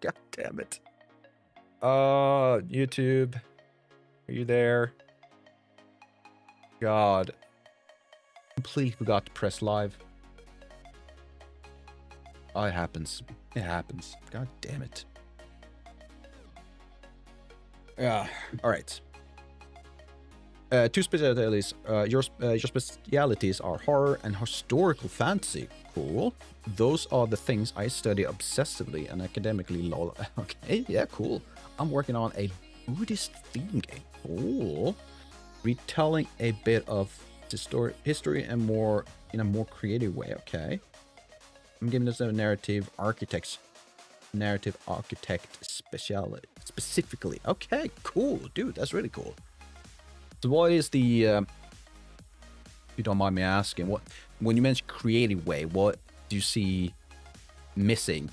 God damn it. YouTube. Are you there? God. Completely forgot to press live. Oh, it happens. It happens. God damn it. Yeah. All right. Two specialties. Your specialities are horror and historical fantasy. Cool. Those are the things I study obsessively and academically. Lol. Okay, yeah, cool. I'm working on a Buddhist theme game. Cool. Retelling a bit of history and more in a more creative way. Okay. I'm giving this a narrative architect speciality specifically. Okay, cool, dude. That's really cool. So what is the, if you don't mind me asking, what, when you mention creative way, what do you see missing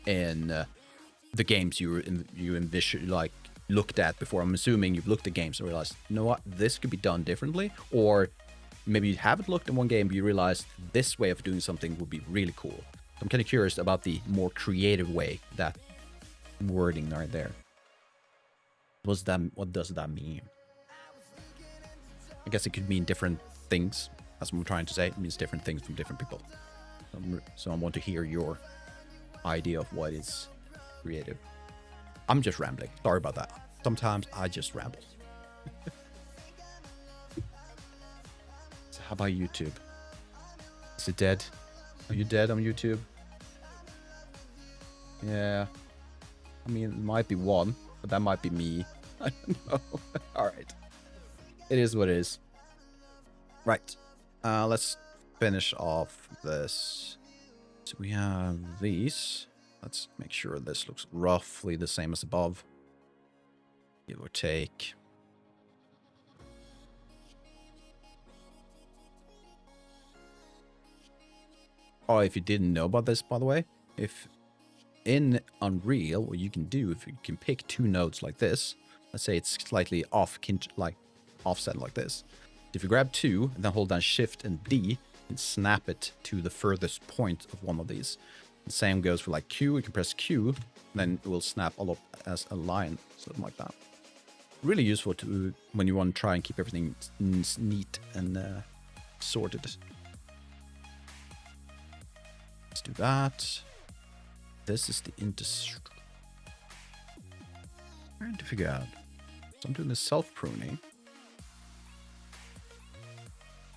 in the games you envision, like, looked at before? I'm assuming you've looked at games and realized, you know what, this could be done differently, or maybe you haven't looked at one game, but you realize this way of doing something would be really cool. I'm kind of curious about the more creative way, that wording right there. What does that mean? I guess it could mean different things. That's what I'm trying to say. It means different things from different people. So I want to hear your idea of what is creative. I'm just rambling. Sorry about that. Sometimes I just ramble. So how about YouTube? Is it dead? Are you dead on YouTube? Yeah. I mean, it might be one, but that might be me. I don't know. All right. It is what it is. Right. Let's finish off this. So we have these. Let's make sure this looks roughly the same as above. Give or take. Oh, if you didn't know about this, by the way, if in Unreal, what you can do, if you can pick two nodes like this, let's say it's slightly off, like offset like this. If you grab two and then hold down Shift and D, you can snap it to the furthest point of one of these. The same goes for like Q. You can press Q, and then it will snap all up as a line, something like that. Really useful to when you want to try and keep everything neat and sorted. Let's do that. This is the trying to figure out. So I'm doing the self-pruning.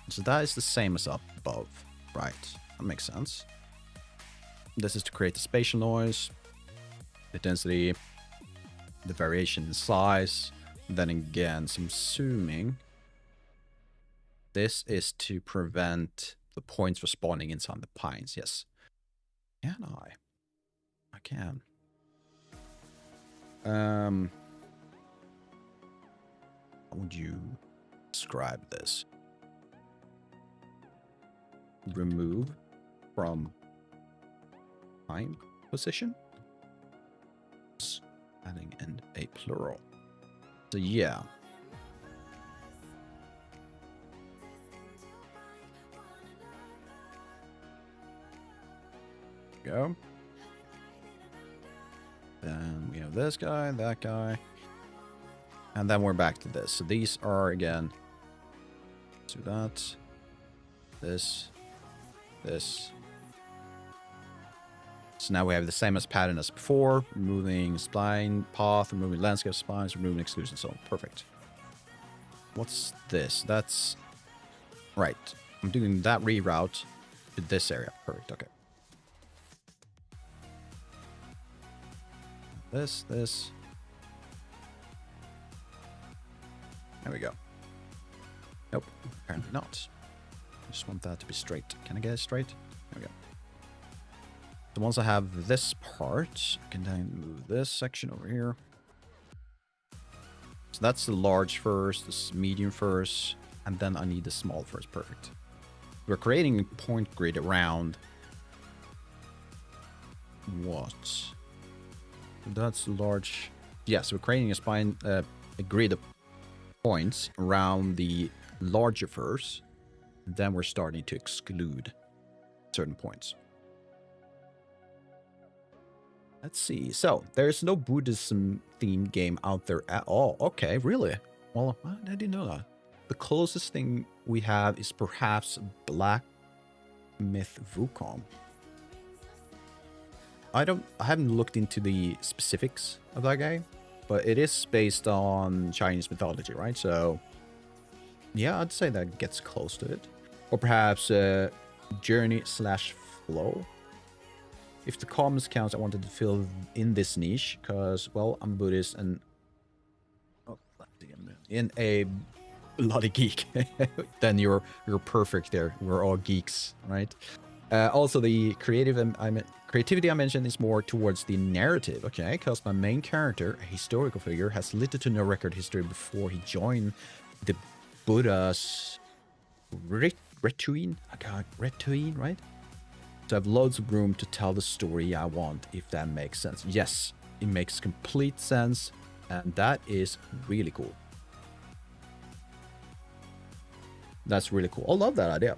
So that is the same as up above. Right. That makes sense. This is to create the spatial noise, the density, the variation in size. Then again, some zooming. This is to prevent the points for spawning inside the pines. Yes. Can I? I can. How would you describe this? Remove from pine position. Adding in a plural. So yeah. Go. Then we have this guy, that guy. And then we're back to this. So these are, again, let's do that. This. So now we have the same as pattern as before. Removing spline path, removing landscape splines, removing exclusion zone. Perfect. What's this? That's... Right. I'm doing that reroute to this area. Perfect. Okay. This. There we go. Nope. Apparently not. I just want that to be straight. Can I get it straight? There we go. So once I have this part, I can then move this section over here. So that's the large first, this medium first, and then I need the small first. Perfect. We're creating a point grid around what? That's large. Yes, we're creating a spine, a grid of points around the larger first. Then we're starting to exclude certain points. Let's see. So, there's no Buddhism themed game out there at all. Okay, really? Well, I didn't know that. The closest thing we have is perhaps Black Myth Wukong. I haven't looked into the specifics of that game, but it is based on Chinese mythology, right? So, yeah, I'd say that gets close to it. Or perhaps Journey/Flow. If the comments counts, I wanted to fill in this niche because, well, I'm Buddhist and in a bloody geek. Then you're perfect there. We're all geeks, right? Also, the creativity I mentioned is more towards the narrative, okay? Because my main character, a historical figure, has little to no record history before he joined the Buddha's Retuine, right? So I have loads of room to tell the story I want, if that makes sense. Yes, it makes complete sense, and that is really cool. That's really cool. I love that idea.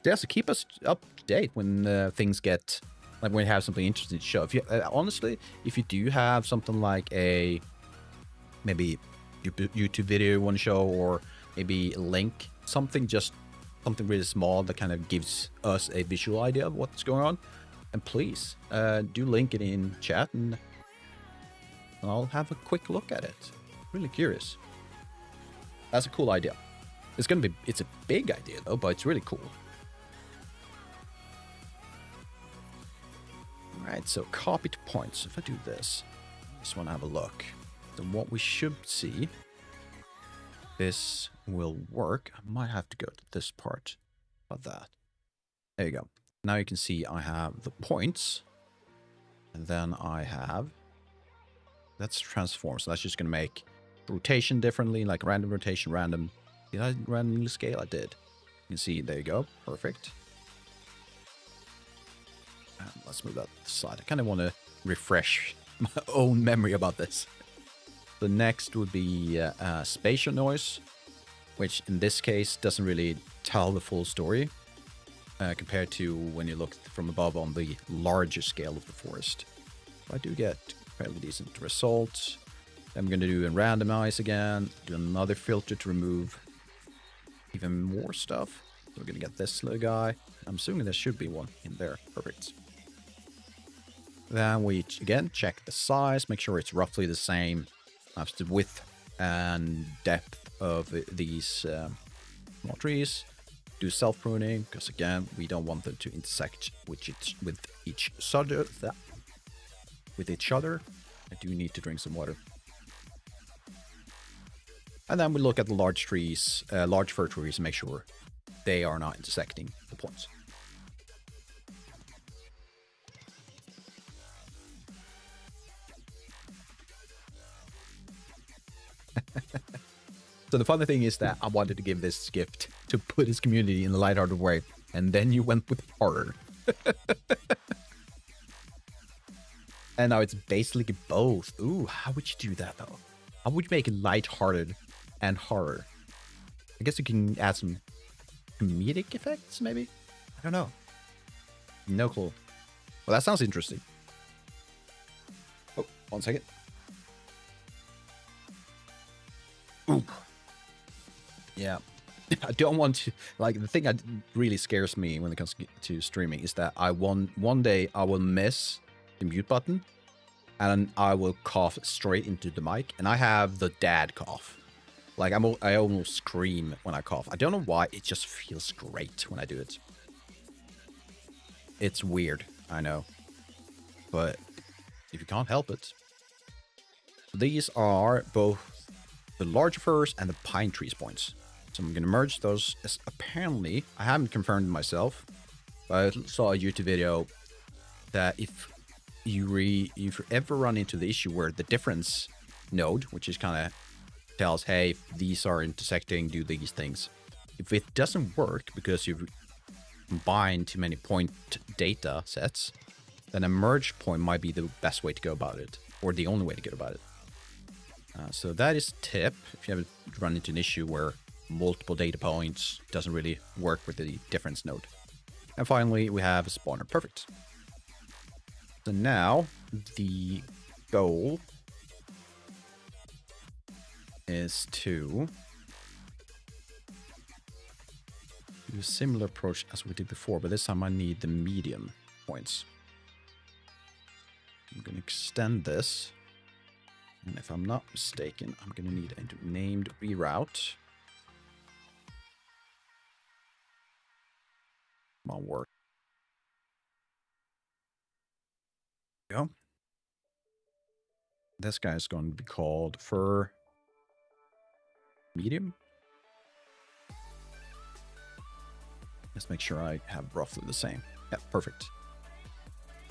Yeah, so keep us up to date when things get, like when you have something interesting to show. If you honestly, if you do have something like a maybe YouTube video you want to show, or maybe a link, something really small that kind of gives us a visual idea of what's going on, and please do link it in chat, and I'll have a quick look at it. Really curious. That's a cool idea. It's a big idea though, but it's really cool. Alright, so copy to points. If I do this, I just want to have a look. So what we should see, this will work. I might have to go to this part of that. There you go. Now you can see I have the points, and then I have, that's transform. So that's just going to make rotation differently, like random rotation, random. Did I randomly scale? I did. You can see, there you go. Perfect. And let's move that aside. I kind of want to refresh my own memory about this. The next would be spatial noise, which in this case doesn't really tell the full story compared to when you look from above on the larger scale of the forest. I do get fairly decent results. I'm going to do a randomize again, do another filter to remove even more stuff. So we're going to get this little guy. I'm assuming there should be one in there. Perfect. Then we, again, check the size, make sure it's roughly the same as the width and depth of these small trees. Do self-pruning, because again, we don't want them to intersect with each other. I do need to drink some water. And then we look at the large trees, large fir trees, and make sure they are not intersecting the points. So the funny thing is that I wanted to give this gift to put his community in a lighthearted way, and then you went with horror. And now it's basically both. Ooh, how would you do that though? How would you make it lighthearted and horror? I guess you can add some comedic effects, maybe? I don't know. No clue. Well, that sounds interesting. Oh, 1 second. Ooh. Yeah. I don't want to, like, the thing that really scares me when it comes to streaming is that one day I will miss the mute button and I will cough straight into the mic, and I have the dad cough. Like, I almost scream when I cough. I don't know why, it just feels great when I do it. It's weird, I know. But if you can't help it. These are both the large firs and the pine trees points. So I'm going to merge those, as apparently, I haven't confirmed myself, but I saw a YouTube video that if you ever run into the issue where the difference node, which is kind of tells, hey, if these are intersecting, do these things. If it doesn't work because you've combined too many point data sets, then a merge point might be the best way to go about it, or the only way to go about it. So that is a tip if you have run into an issue where multiple data points doesn't really work with the difference node. And finally, we have a spawner. Perfect. So now the goal is to do a similar approach as we did before, but this time I need the medium points. I'm going to extend this. And if I'm not mistaken, I'm going to need a named reroute. Come on, work. There we go. This guy is going to be called fur medium. Let's make sure I have roughly the same. Yeah, perfect.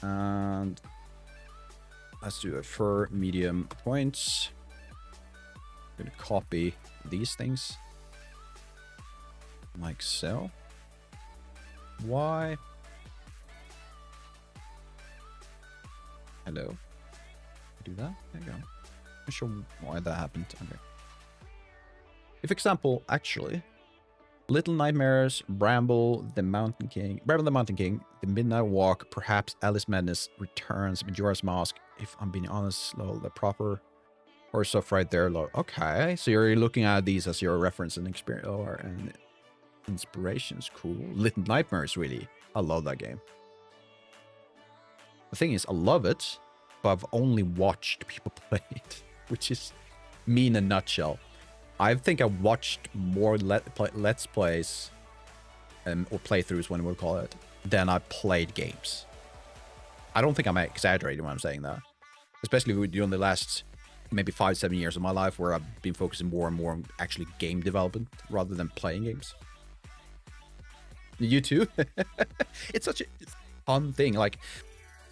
And let's do a fur medium points. I'm going to copy these things like so. Why? Hello. Do that. There you go. Not sure why that happened. Okay. If example, actually, Little Nightmares, Bramble the Mountain King, The Midnight Walk, perhaps Alice Madness Returns, Majora's Mask. If I'm being honest, lol, the proper or stuff right there, lol. Okay, so you're looking at these as your reference and experience or and inspirations. Cool. Little Nightmares, really. I love that game. The thing is, I love it, but I've only watched people play it, which is me in a nutshell. I think I watched more Let's Plays, or playthroughs, when we'll call it, than I played games. I don't think I'm exaggerating when I'm saying that. Especially during the last maybe 5-7 years of my life, where I've been focusing more and more on actually game development rather than playing games. You too? It's such a fun thing. Like,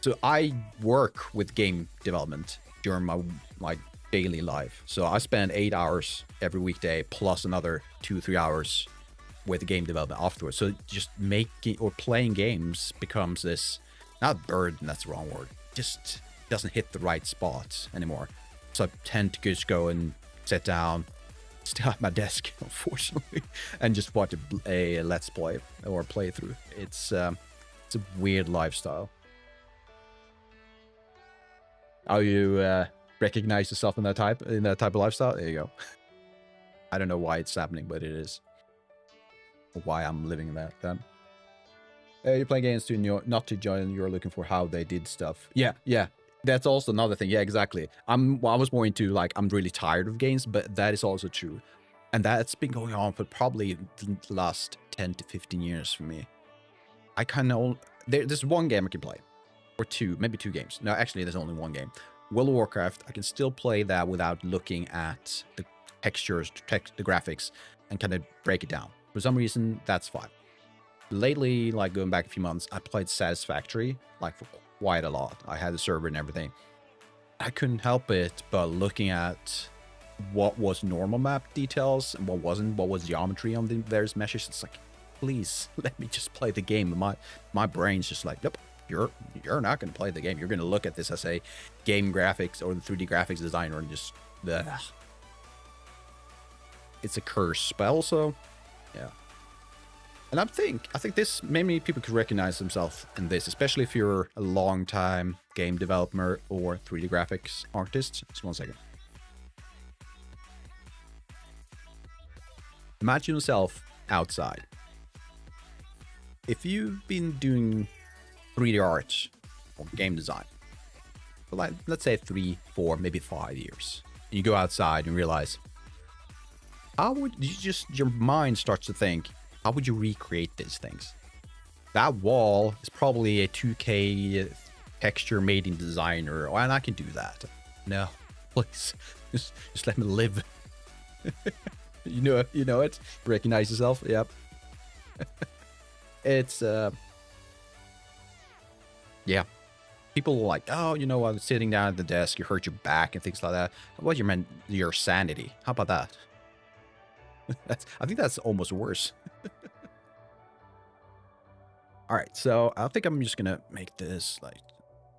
so I work with game development during my daily life. So I spend 8 hours every weekday plus another 2-3 hours with game development afterwards. So just making or playing games becomes this, not burden, that's the wrong word, just doesn't hit the right spots anymore. So I tend to just go and sit down, still at my desk, unfortunately, and just watch a let's play or playthrough. It's a weird lifestyle. How you recognize yourself in that type of lifestyle? There you go. I don't know why it's happening, but it is. Or why I'm living in that. You're playing games to not to join. You're looking for how they did stuff. Yeah. That's also another thing. Yeah, exactly. I was more into, like, I'm really tired of games, but that is also true. And that's been going on for probably the last 10 to 15 years for me. I kind of... There's one game I can play. Or two, maybe 2 games. No, actually, there's only one game. World of Warcraft, I can still play that without looking at the textures, the graphics, and kind of break it down. For some reason, that's fine. Lately, like going back a few months, I played Satisfactory, like, for quite a lot. I had the server and everything. I couldn't help it but looking at what was normal map details and what wasn't, what was geometry on the various meshes. It's like, please let me just play the game. And my brain's just like, nope, you're not going to play the game. You're going to look at this as a game graphics or the 3D graphics designer and just, ugh. It's a curse, but also, yeah. And I think this, many people could recognize themselves in this, especially if you're a long-time game developer or 3D graphics artist. Just one second. Imagine yourself outside. If you've been doing 3D art or game design for, like, let's say 3, 4, maybe 5 years, and you go outside and realize, how would you just, your mind starts to think, how would you recreate these things? That wall is probably a 2K texture made in Designer, and I can do that. No, please, just let me live. You know it. Recognize yourself. Yep. It's yeah. People are like, oh, you know what? Sitting down at the desk, you hurt your back and things like that. How about your sanity? How about that? I think that's almost worse. All right, so I think I'm just gonna make this, like,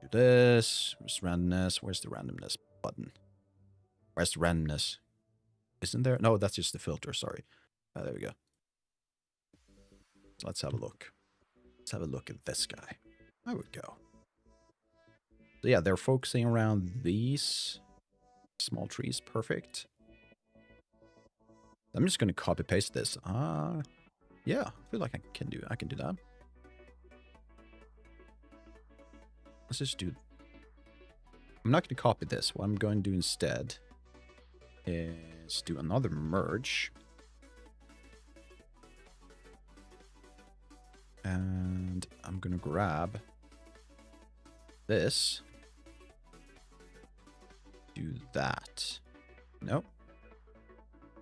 do this. Where's randomness? Where's the randomness button? Where's the randomness? Isn't there? No, that's just the filter. Sorry. There we go. Let's have a look. Let's have a look at this guy. There we go. So yeah, they're focusing around these small trees. Perfect. I'm just gonna copy paste this. Yeah, I feel like I can do that. Let's just do. I'm not gonna copy this. What I'm going to do instead is do another merge. And I'm gonna grab this. Do that. Nope.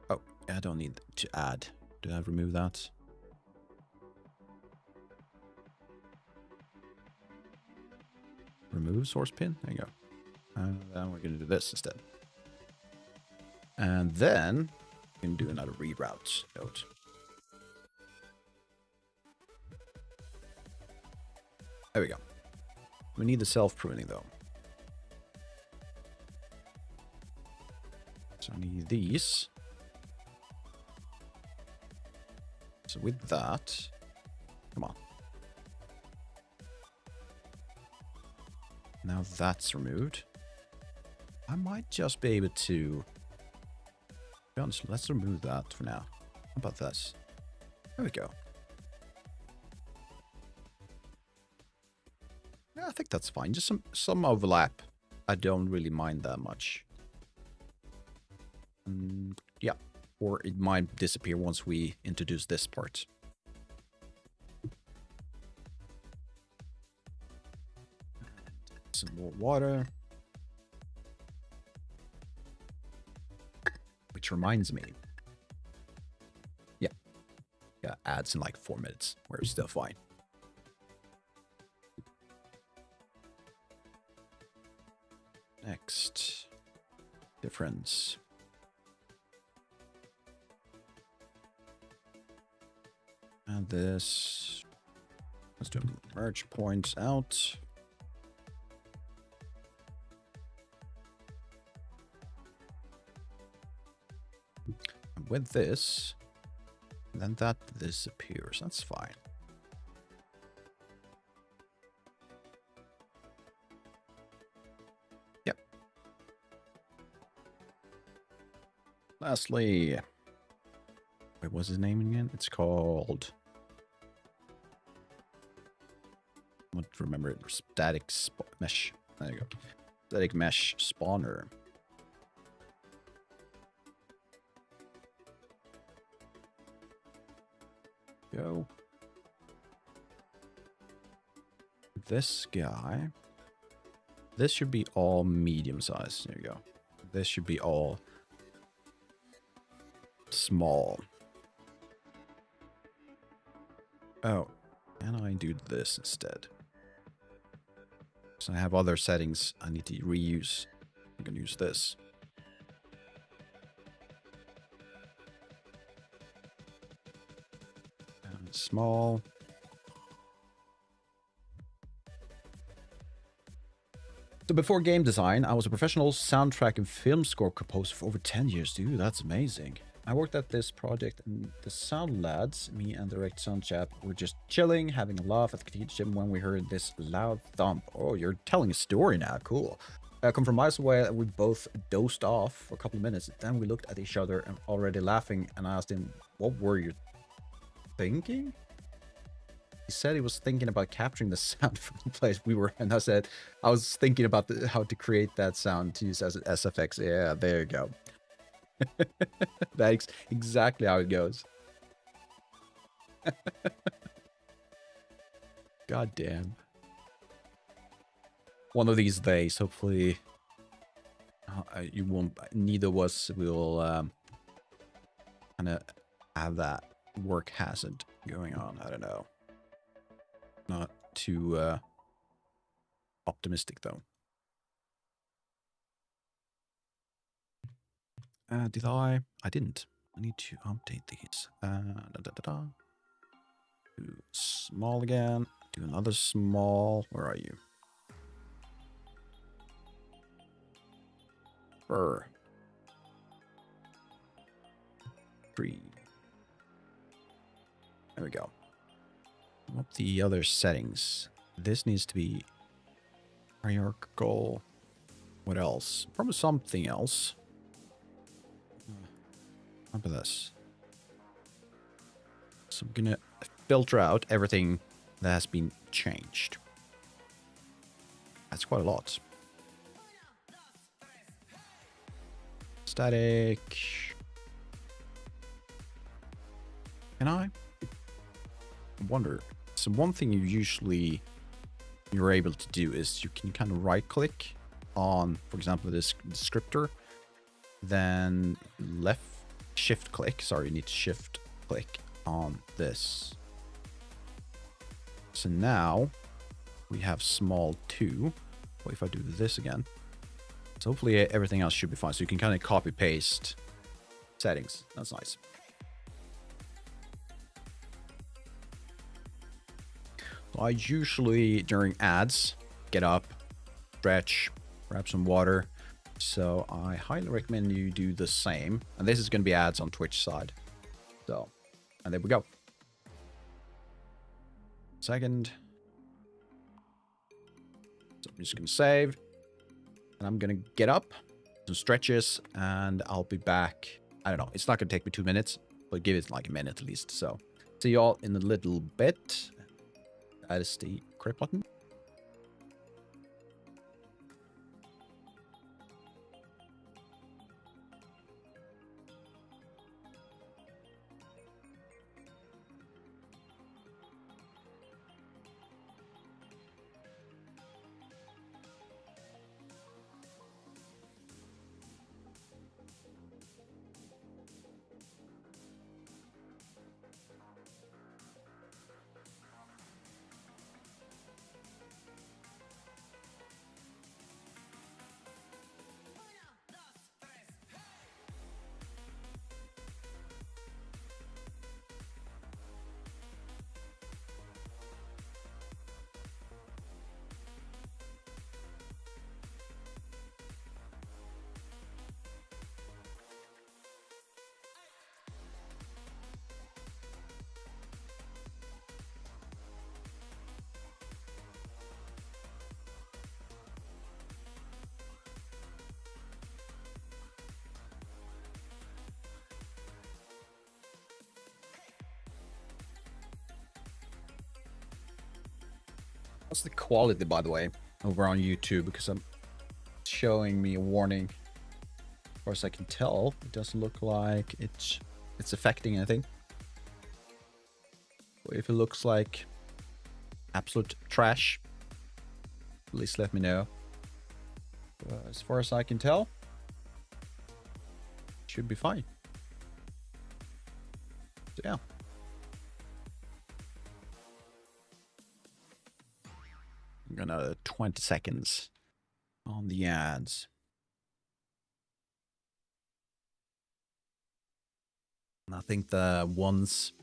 Oh, I don't need to add. Did I remove that? Remove source pin. There you go. And then we're going to do this instead. And then we can do another reroute node. There we go. We need the self-pruning though. So I need these. So with that, come on. Now that's removed. I might just be able to be honest, let's remove that for now. How about this? There we go. Yeah, I think that's fine. Just some overlap. I don't really mind that much. Yeah. Or it might disappear once we introduce this part. Some more water. Which reminds me. Yeah. Yeah, adds in like 4 minutes. We're still fine. Next. Difference. And this. Let's do merge points out. And with this, then that disappears. That's fine. Yep. Lastly, wait, what's his name again? It's called. I want to remember it. Static mesh. There you go. Static mesh spawner. Go. This guy. This should be all medium size. There you go. This should be all small. Oh, can I do this instead? So I have other settings I need to reuse. I'm going to use this. And small. So before game design, I was a professional soundtrack and film score composer for over 10 years. Dude, that's amazing. I worked at this project and the sound lads, me and the direct sound chap, were just chilling, having a laugh at the kitchen when we heard this loud thump. Oh, you're telling a story now. Cool. I come from miles away and we both dozed off for a couple of minutes. Then we looked at each other and already laughing and I asked him, what were you thinking? He said he was thinking about capturing the sound from the place we were in. I said, I was thinking about how to create that sound to use as SFX. Yeah, there you go. That's exactly how it goes. God damn. One of these days, hopefully, you won't. Neither of us will kind of have that work hazard going on. I don't know. Not too optimistic though. Did I? I didn't. I need to update these. Do small again. Do another small. Where are you? Fur. 3. There we go. Up the other settings. This needs to be Hierarchical. What else? Probably something else. How about this? So I'm gonna filter out everything that has been changed. That's quite a lot. Static. Can I wonder? So one thing you're able to do is you can kind of right click on, for example, this descriptor, then left shift click. Sorry, you need to shift click on this. So now we have small 2. What if I do this again? So hopefully everything else should be fine. So you can kind of copy paste settings. That's nice. So I usually during ads get up, stretch, grab some water. So I highly recommend you do the same. And this is going to be ads on Twitch side. So, and there we go. Second. So I'm just going to save. And I'm going to get up, some stretches, and I'll be back. I don't know. It's not going to take me 2 minutes, but give it like a minute at least. So see y'all in a little bit. That is the correct button. What's the quality, by the way, over on YouTube? Because I'm showing me a warning. As far as I can tell, it doesn't look like it's affecting anything. But if it looks like absolute trash, please let me know. But as far as I can tell, it should be fine. So yeah. Another 20 seconds on the ads. And I think that once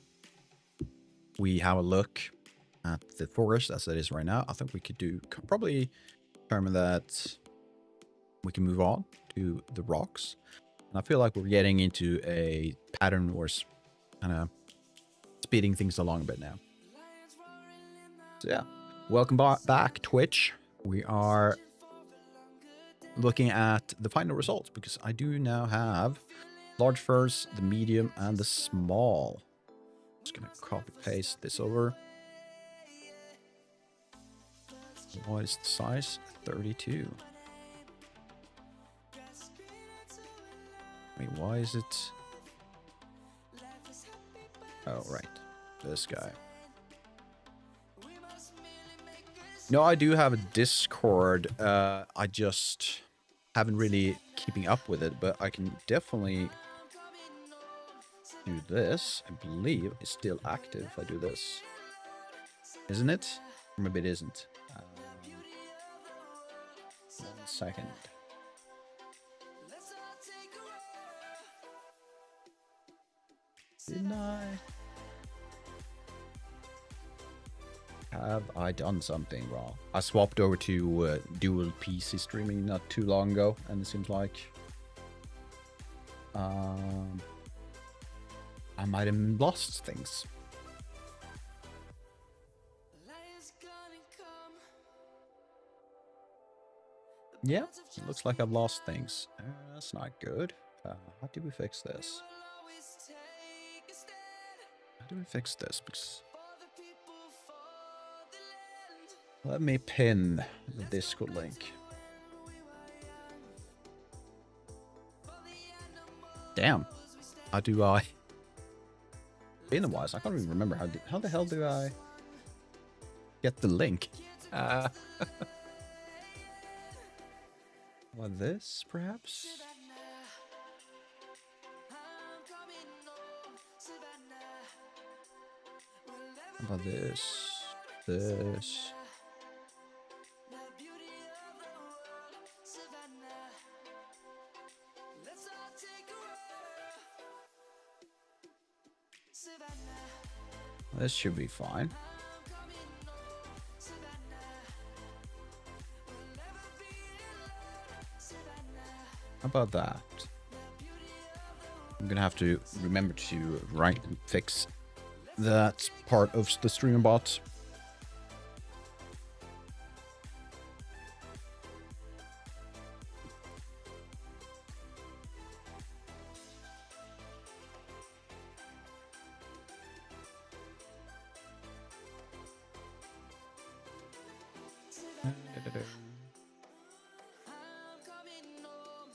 we have a look at the forest as it is right now, I think we could probably determine that we can move on to the rocks. And I feel like we're getting into a pattern or kind of speeding things along a bit now. So yeah. Welcome back, Twitch. We are looking at the final results because I do now have large first, the medium, and the small. Just gonna copy paste this over. What is the size? 32. Wait, why is it? Oh, right. This guy. No, I do have a Discord. I just haven't really keeping up with it, but I can definitely do this. I believe it's still active if I do this. Isn't it? Or maybe it isn't. 1 second. Didn't I? Have I done something wrong? I swapped over to dual PC streaming not too long ago, and it seems like I might have lost things. Yeah, it looks like I've lost things. That's not good. How do we fix this? How do we fix this? Because let me pin the Discord link. Damn. How do I... Been a while, so I can't even remember how the hell do I get the link? Well, this, perhaps? How about this? This. This should be fine. How about that? I'm gonna have to remember to write and fix that part of the streamer bot.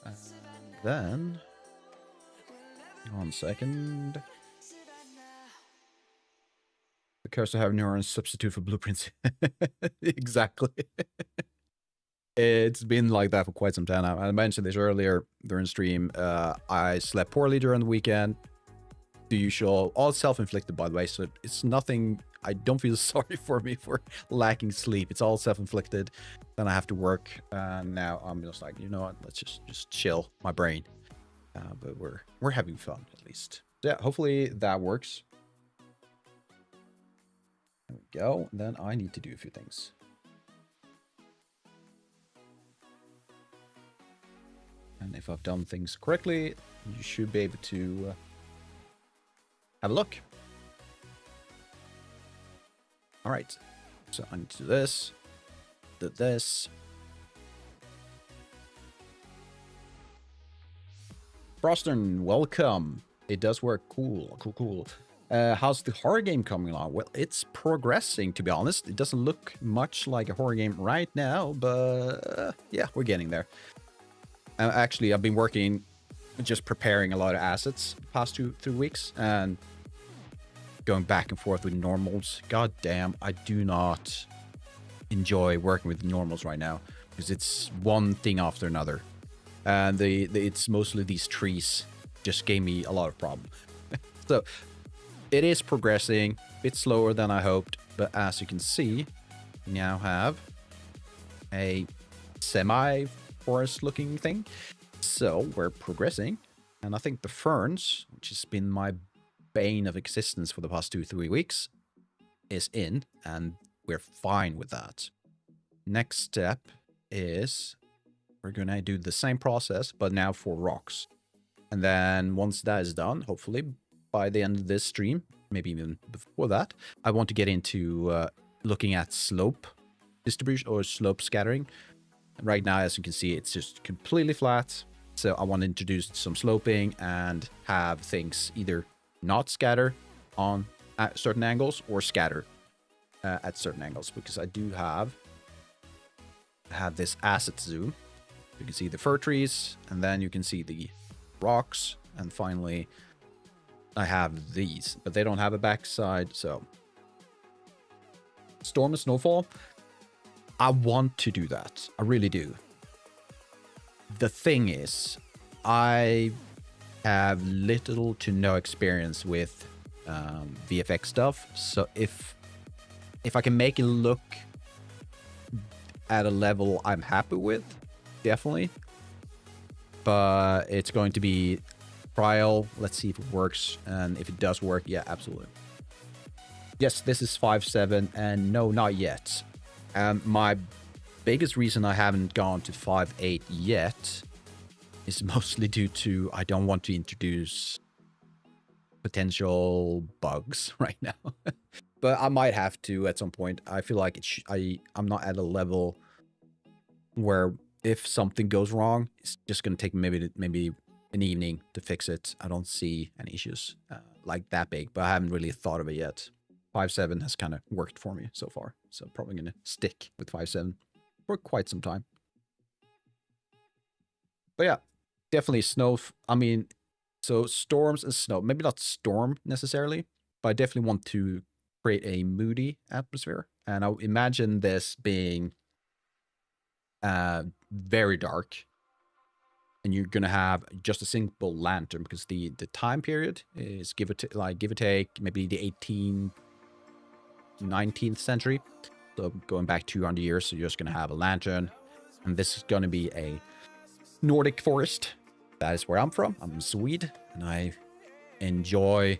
And then, 1 second. The cursor have neurons substitute for blueprints. Exactly. It's been like that for quite some time now. I mentioned this earlier during stream. I slept poorly during the weekend. The usual, all self-inflicted, by the way, so it's nothing. I don't feel sorry for me for lacking sleep. It's all self-inflicted. Then I have to work, and now I'm just like, you know what? Let's just chill my brain. But we're having fun at least. Yeah, hopefully that works. There we go. Then I need to do a few things. And if I've done things correctly, you should be able to have a look. All right, so I need to do this, Frostern, welcome. It does work. Cool. How's the horror game coming along? Well, it's progressing, to be honest. It doesn't look much like a horror game right now, but yeah, we're getting there. Actually, I've been working, just preparing a lot of assets the past 2-3 weeks, and going back and forth with normals. God damn, I do not enjoy working with normals right now, because it's one thing after another. And it's mostly these trees just gave me a lot of problem. So it is progressing a bit slower than I hoped, but as you can see, we now have a semi-forest looking thing. So we're progressing, and I think the ferns, which has been my bane of existence for the past 2-3 weeks, is in, and we're fine with that. Next step is we're gonna do the same process, but now for rocks. And then once that is done, hopefully by the end of this stream, maybe even before that, I want to get into looking at slope distribution or slope scattering. Right now, as you can see, it's just completely flat. So I want to introduce some sloping and have things either not scatter on at certain angles or scatter at certain angles, because I do have this asset zoom. You can see the fir trees, and then you can see the rocks, and finally I have these, but they don't have a backside. So storm and snowfall, I want to do that. I really do. The thing is, I have little to no experience with VFX stuff, so if I can make it look at a level I'm happy with, definitely. But it's going to be trial. Let's see if it works, and if it does work, yeah, absolutely. Yes, this is 5.7, and no, not yet. My biggest reason I haven't gone to 5.8 yet is mostly due to I don't want to introduce potential bugs right now. But I might have to at some point. I feel like I'm not at a level where if something goes wrong, it's just gonna take maybe an evening to fix it. I don't see any issues like that big, but I haven't really thought of it yet. 5.7 has kind of worked for me so far, so probably gonna stick with 5.7 for quite some time. But yeah, definitely snow. I mean, so storms and snow. Maybe not storm necessarily, but I definitely want to create a moody atmosphere. And I imagine this being very dark. And you're gonna have just a simple lantern because the time period is give or take maybe the 18th, 19th century. So going back 200 years, so you're just gonna have a lantern, and this is gonna be a Nordic forest. That is where I'm from. I'm in Sweden, and I enjoy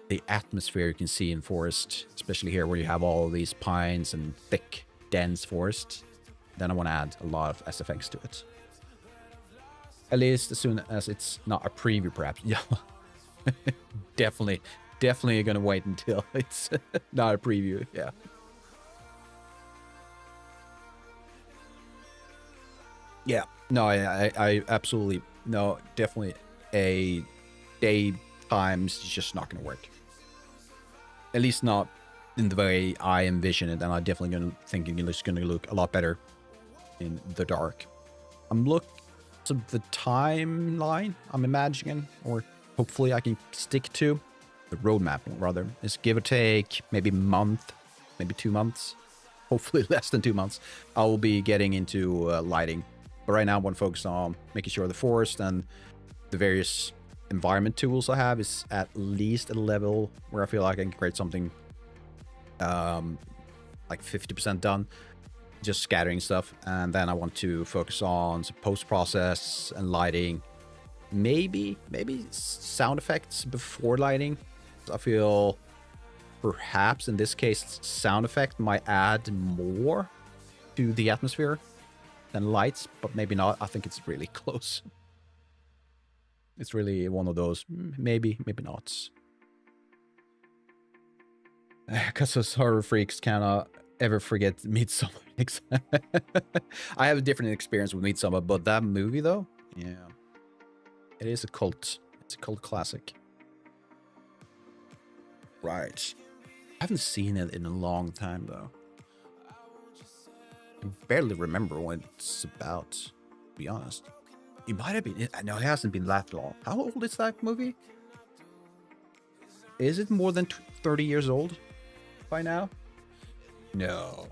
the atmosphere you can see in forest, especially here where you have all these pines and thick, dense forest. Then I want to add a lot of SFX to it. At least as soon as it's not a preview, perhaps. Yeah, definitely gonna wait until it's not a preview. Yeah. Yeah. No, I absolutely no. Definitely a daytime's just not gonna work. At least not in the way I envision it, and I'm definitely gonna thinking it's gonna look a lot better in the dark. I'm looking. So the timeline I'm imagining, or hopefully I can stick to, the roadmap rather, is give or take maybe a month, maybe 2 months, hopefully less than 2 months. I will be getting into lighting. But right now I want to focus on making sure the forest and the various environment tools I have is at least at a level where I feel like I can create something like 50% done. Just scattering stuff, and then I want to focus on post-process and lighting, maybe sound effects before lighting. I feel perhaps in this case sound effect might add more to the atmosphere than lights, but maybe not. I think it's really close. It's really one of those maybe not, because us horror freaks cannot ever forget Midsommar. I have a different experience with Midsommar, but that movie though, yeah, it is a cult. It's a cult classic. Right. I haven't seen it in a long time though. I barely remember what it's about, to be honest. It might have been. No, it hasn't been that long. How old is that movie? Is it more than 30 years old by now? No.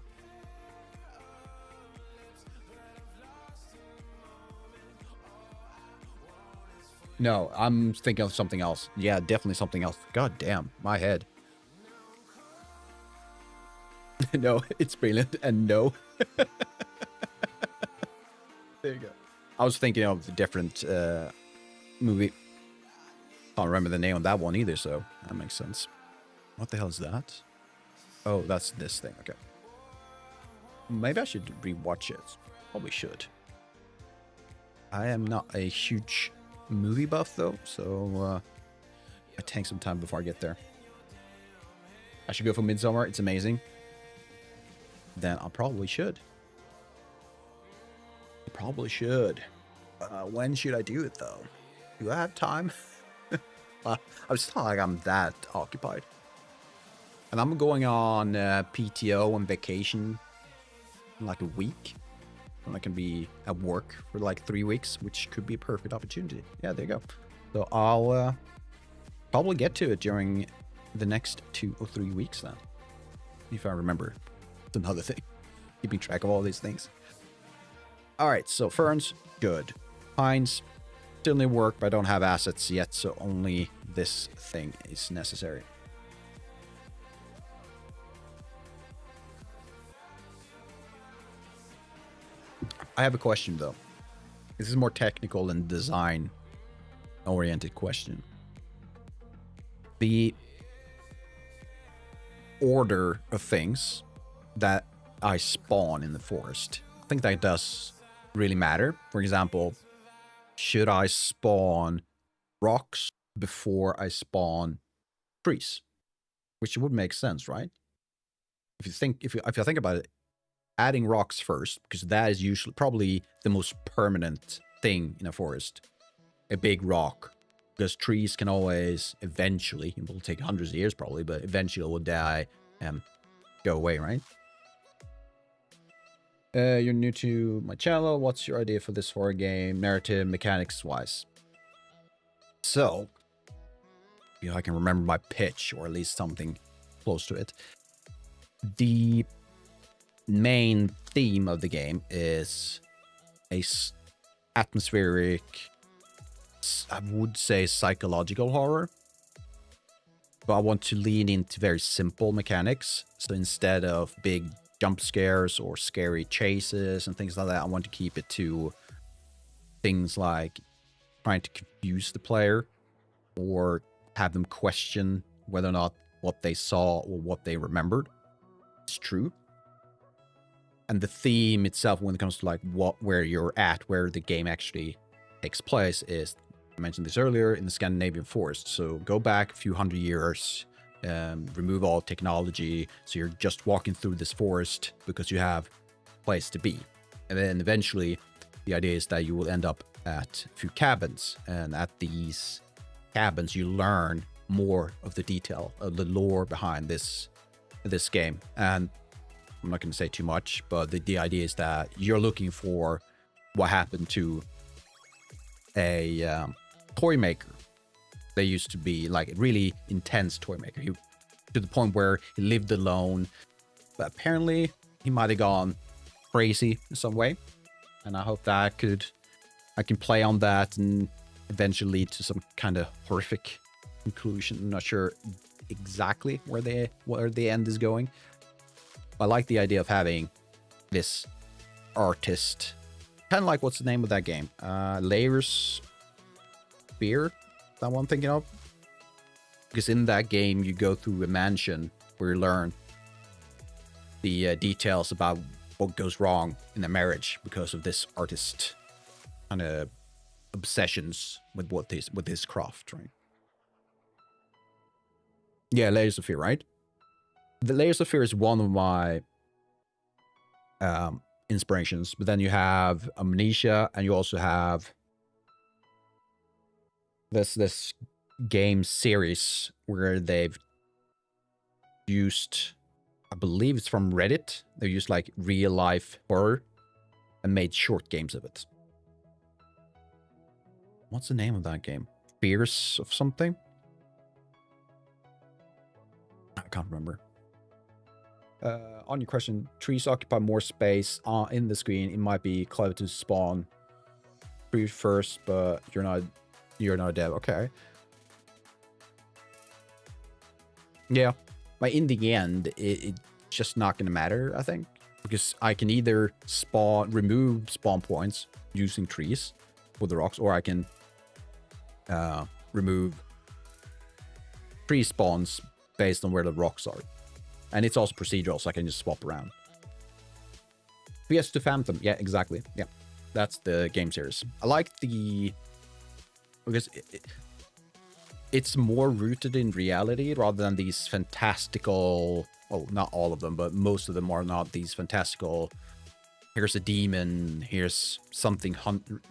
No, I'm thinking of something else. Yeah, definitely something else. God damn, my head. No, it's brilliant, and no. There you go. I was thinking of a different movie. Can't remember the name of that one either, so that makes sense. What the hell is that? Oh, that's this thing. Okay. Maybe I should rewatch it. Probably should. I am not a huge movie buff though, so it takes some time before I get there. I should go for Midsommar. It's amazing. Then I probably should. I probably should. When should I do it though? Do I have time? I just not like I'm that occupied. And I'm going on PTO and vacation in like a week. And I can be at work for like 3 weeks, which could be a perfect opportunity. Yeah, there you go. So I'll probably get to it during the next 2 or 3 weeks then. If I remember. It's another thing. Keeping track of all these things. Alright, so ferns, good. Pines, still need work, but I don't have assets yet, so only this thing is necessary. I have a question though. This is more technical and design oriented question. The order of things that I spawn in the forest, I think that does really matter. For example, should I spawn rocks before I spawn trees? Which would make sense, right? If you think about it, adding rocks first, because that is usually probably the most permanent thing in a forest. A big rock. Because trees can always eventually, it will take hundreds of years probably, but eventually it will die and go away, right? You're new to my channel. What's your idea for this horror game, narrative, mechanics-wise? So, you know, I can remember my pitch, or at least something close to it. The main theme of the game is a atmospheric, I would say psychological horror. But I want to lean into very simple mechanics. So instead of big jump scares or scary chases and things like that, I want to keep it to things like trying to confuse the player or have them question whether or not what they saw or what they remembered is true. And the theme itself, when it comes to like where you're at, where the game actually takes place, is, I mentioned this earlier, in the Scandinavian forest. So go back a few hundred years, remove all technology, so you're just walking through this forest because you have a place to be. And then eventually, the idea is that you will end up at a few cabins, and at these cabins you learn more of the detail of the lore behind this game. And I'm not going to say too much, but the idea is that you're looking for what happened to a toy maker. They used to be like a really intense toy maker. He, to the point where he lived alone, but apparently he might have gone crazy in some way. And I hope that I can play on that and eventually lead to some kind of horrific conclusion. I'm not sure exactly where the end is going. I like the idea of having this artist, kind of like, what's the name of that game? Layers Fear, that one I'm thinking of. Because in that game, you go through a mansion where you learn the details about what goes wrong in a marriage because of this artist kind of obsessions with his craft, right? Yeah, Layers of Fear, right? The Layers of Fear is one of my inspirations, but then you have Amnesia, and you also have this game series where they've used, I believe it's from Reddit, they used like real life horror and made short games of it. What's the name of that game? Fears of something? I can't remember. On your question, trees occupy more space in the screen. It might be clever to spawn tree first, but you're not dead. Okay. Yeah, but in the end, it's just not gonna matter, I think, because I can either remove spawn points using trees with the rocks, or I can remove tree spawns based on where the rocks are. And it's also procedural, so I can just swap around. PS to Phantom. Yeah, exactly. Yeah, that's the game series. I like because it's more rooted in reality rather than these fantastical... Oh, not all of them, but most of them are not these fantastical... Here's a demon, here's something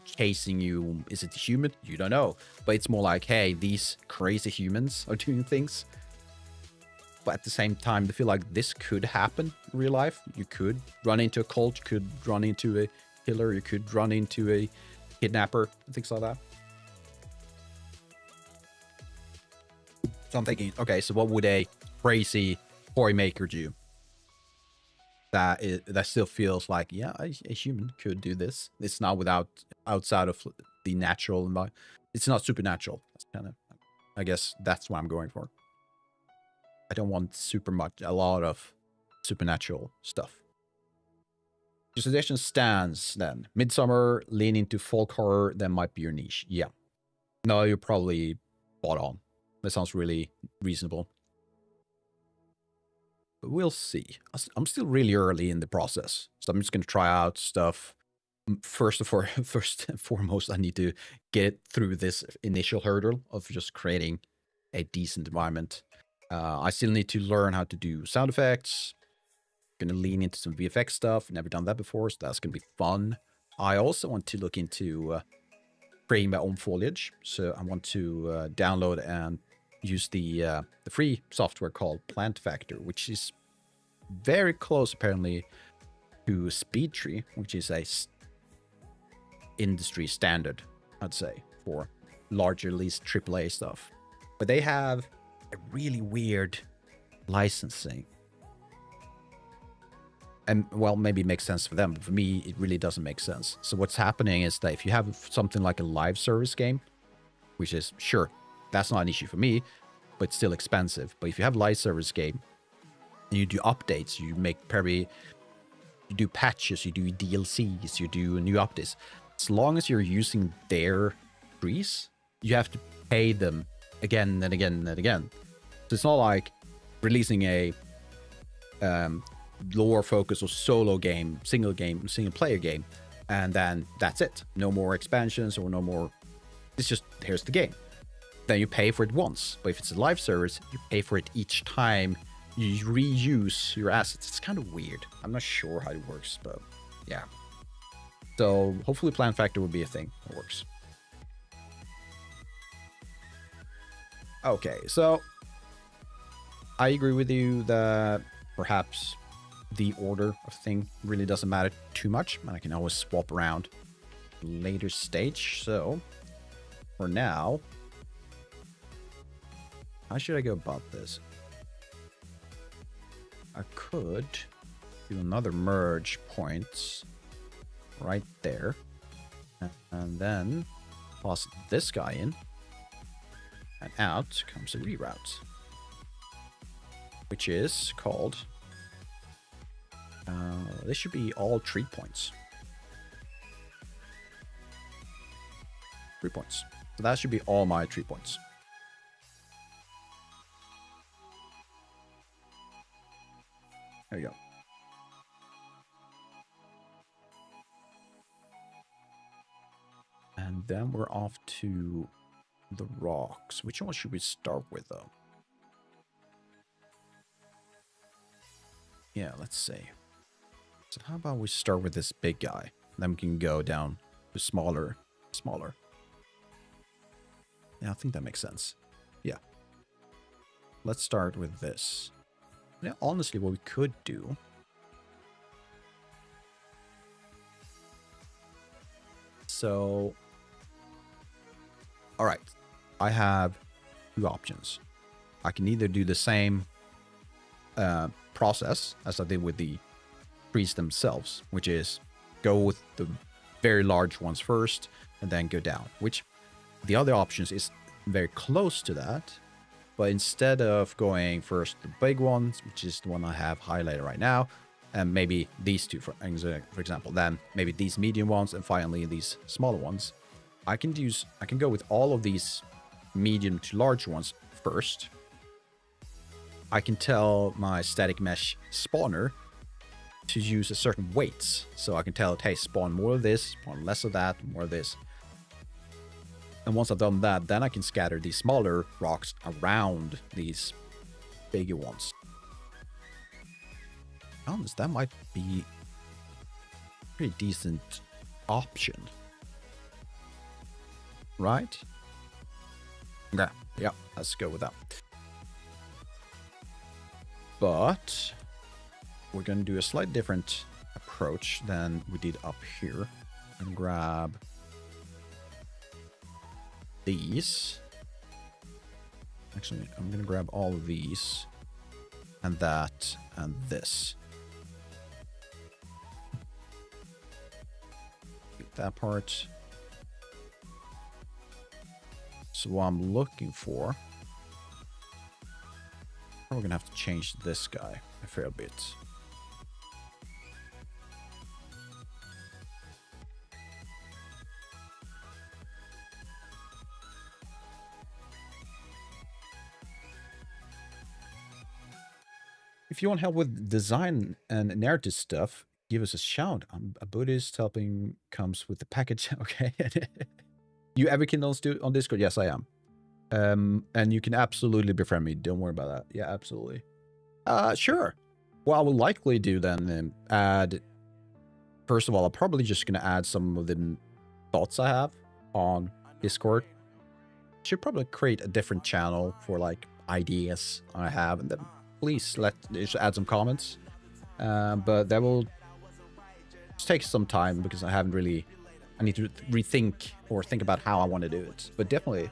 chasing you. Is it human? You don't know. But it's more like, hey, these crazy humans are doing things. But at the same time, I feel like this could happen in real life. You could run into a cult, you could run into a killer, you could run into a kidnapper, and things like that. So I'm thinking, okay, so what would a crazy toy maker do? That still feels like, yeah, a human could do this. It's not outside of the natural environment. It's not supernatural. That's kind of, I guess that's what I'm going for. I don't want a lot of supernatural stuff. Your suggestion stands then. Midsummer, lean into folk horror, that might be your niche. Yeah. No, you're probably spot on. That sounds really reasonable. But we'll see. I'm still really early in the process, so I'm just going to try out stuff. First and foremost, I need to get through this initial hurdle of just creating a decent environment. I still need to learn how to do sound effects, Gonna lean into some VFX stuff. Never done that before, so that's gonna be fun. I also want to look into creating my own foliage. So I want to download and use the free software called Plant Factor, which is very close apparently to SpeedTree, which is a industry standard, I'd say, for larger, at least AAA stuff. But they have a really weird licensing. And, well, maybe it makes sense for them, but for me, it really doesn't make sense. So what's happening is that if you have something like a live service game, which is, sure, that's not an issue for me, but still expensive. But if you have a live service game, and you do updates, you do patches, you do DLCs, you do new updates. As long as you're using their trees, you have to pay them again and again and again. So it's not like releasing a lore focus or solo game, single player game, and then that's it. No more expansions or no more. It's just, here's the game. Then you pay for it once. But if it's a live service, you pay for it each time you reuse your assets. It's kind of weird. I'm not sure how it works, but yeah. So hopefully Plan Factor will be a thing that works. Okay, so I agree with you that perhaps the order of thing really doesn't matter too much, and I can always swap around later stage. So for now, how should I go about this? I could do another merge point right there, and then toss this guy in, and out comes a reroute, which is called this should be all 3 points. 3 points. So that should be all my 3 points. There you go. And then we're off to the rocks. Which one should we start with, though? Yeah, let's see. So how about we start with this big guy? Then we can go down to smaller. Yeah, I think that makes sense. Yeah. Let's start with this. Yeah, honestly, what we could do... So... Alright. I have 2 options. I can either do the same process as I did with the trees themselves, which is go with the very large ones first and then go down, which the other options is very close to that. But instead of going first the big ones, which is the one I have highlighted right now, and maybe these two, for example, then maybe these medium ones, and finally these smaller ones, I can go with all of these medium to large ones first. I can tell my static mesh spawner to use a certain weights. So I can tell it, hey, spawn more of this, spawn less of that, more of this. And once I've done that, then I can scatter these smaller rocks around these bigger ones. Honest, that might be a pretty decent option. Right? Yeah, let's go with that. But we're going to do a slightly different approach than we did up here. And grab these. Actually, I'm going to grab all of these and that and this. Get that part. So what I'm looking for, we're going to have to change this guy a fair bit. If you want help with design and narrative stuff, give us a shout. A Buddhist helping comes with the package. Okay. You advocate on Discord? Yes, I am. And you can absolutely befriend me. Don't worry about that. Yeah, absolutely. Sure. what I will likely do then, add... First of all, I'm probably just going to add some of the thoughts I have on Discord. Should probably create a different channel for like ideas I have, and then please just add some comments. But that will just take some time because I haven't really... I need to rethink or think about how I want to do it. But definitely,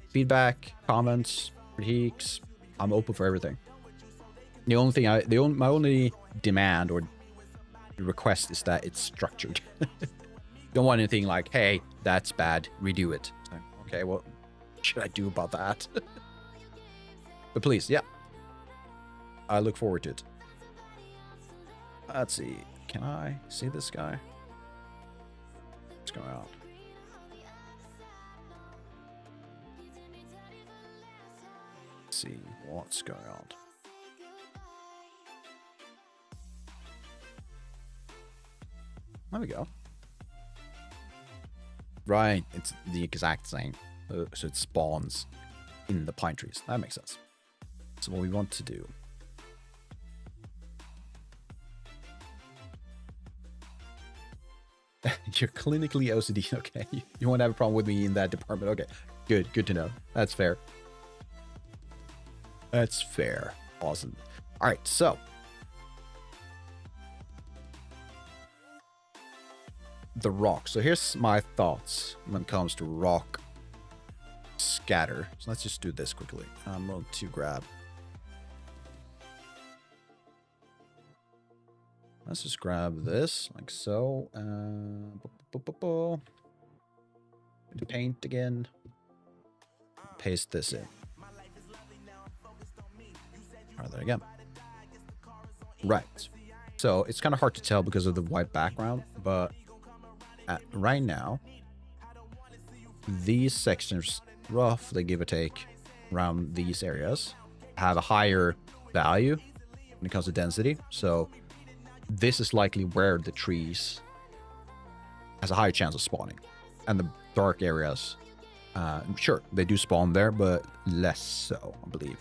feedback, comments, critiques, I'm open for everything. The only thing my only demand or request is that it's structured. Don't want anything like, hey, that's bad, redo it. So, okay, what should I do about that? But please, yeah. I look forward to it. Let's see. Can I see this guy? What's going on? Let's see what's going on. There we go. Right, it's the exact same. So it spawns in the pine trees. That makes sense. So what we want to do... You're clinically OCD. Okay, you won't have a problem with me in that department. Okay, good to know. That's fair. That's fair. Awesome. All right, so... the rock. So here's my thoughts when it comes to rock scatter. So let's just do this quickly. I'm going to grab... Let's just grab this like so. Paint again. Paste this in. All right, there again. Right. So it's kind of hard to tell because of the white background, but right now, these sections, roughly give or take, around these areas, have a higher value when it comes to density. So this is likely where the trees has a higher chance of spawning. And the dark areas, sure, they do spawn there, but less so, I believe.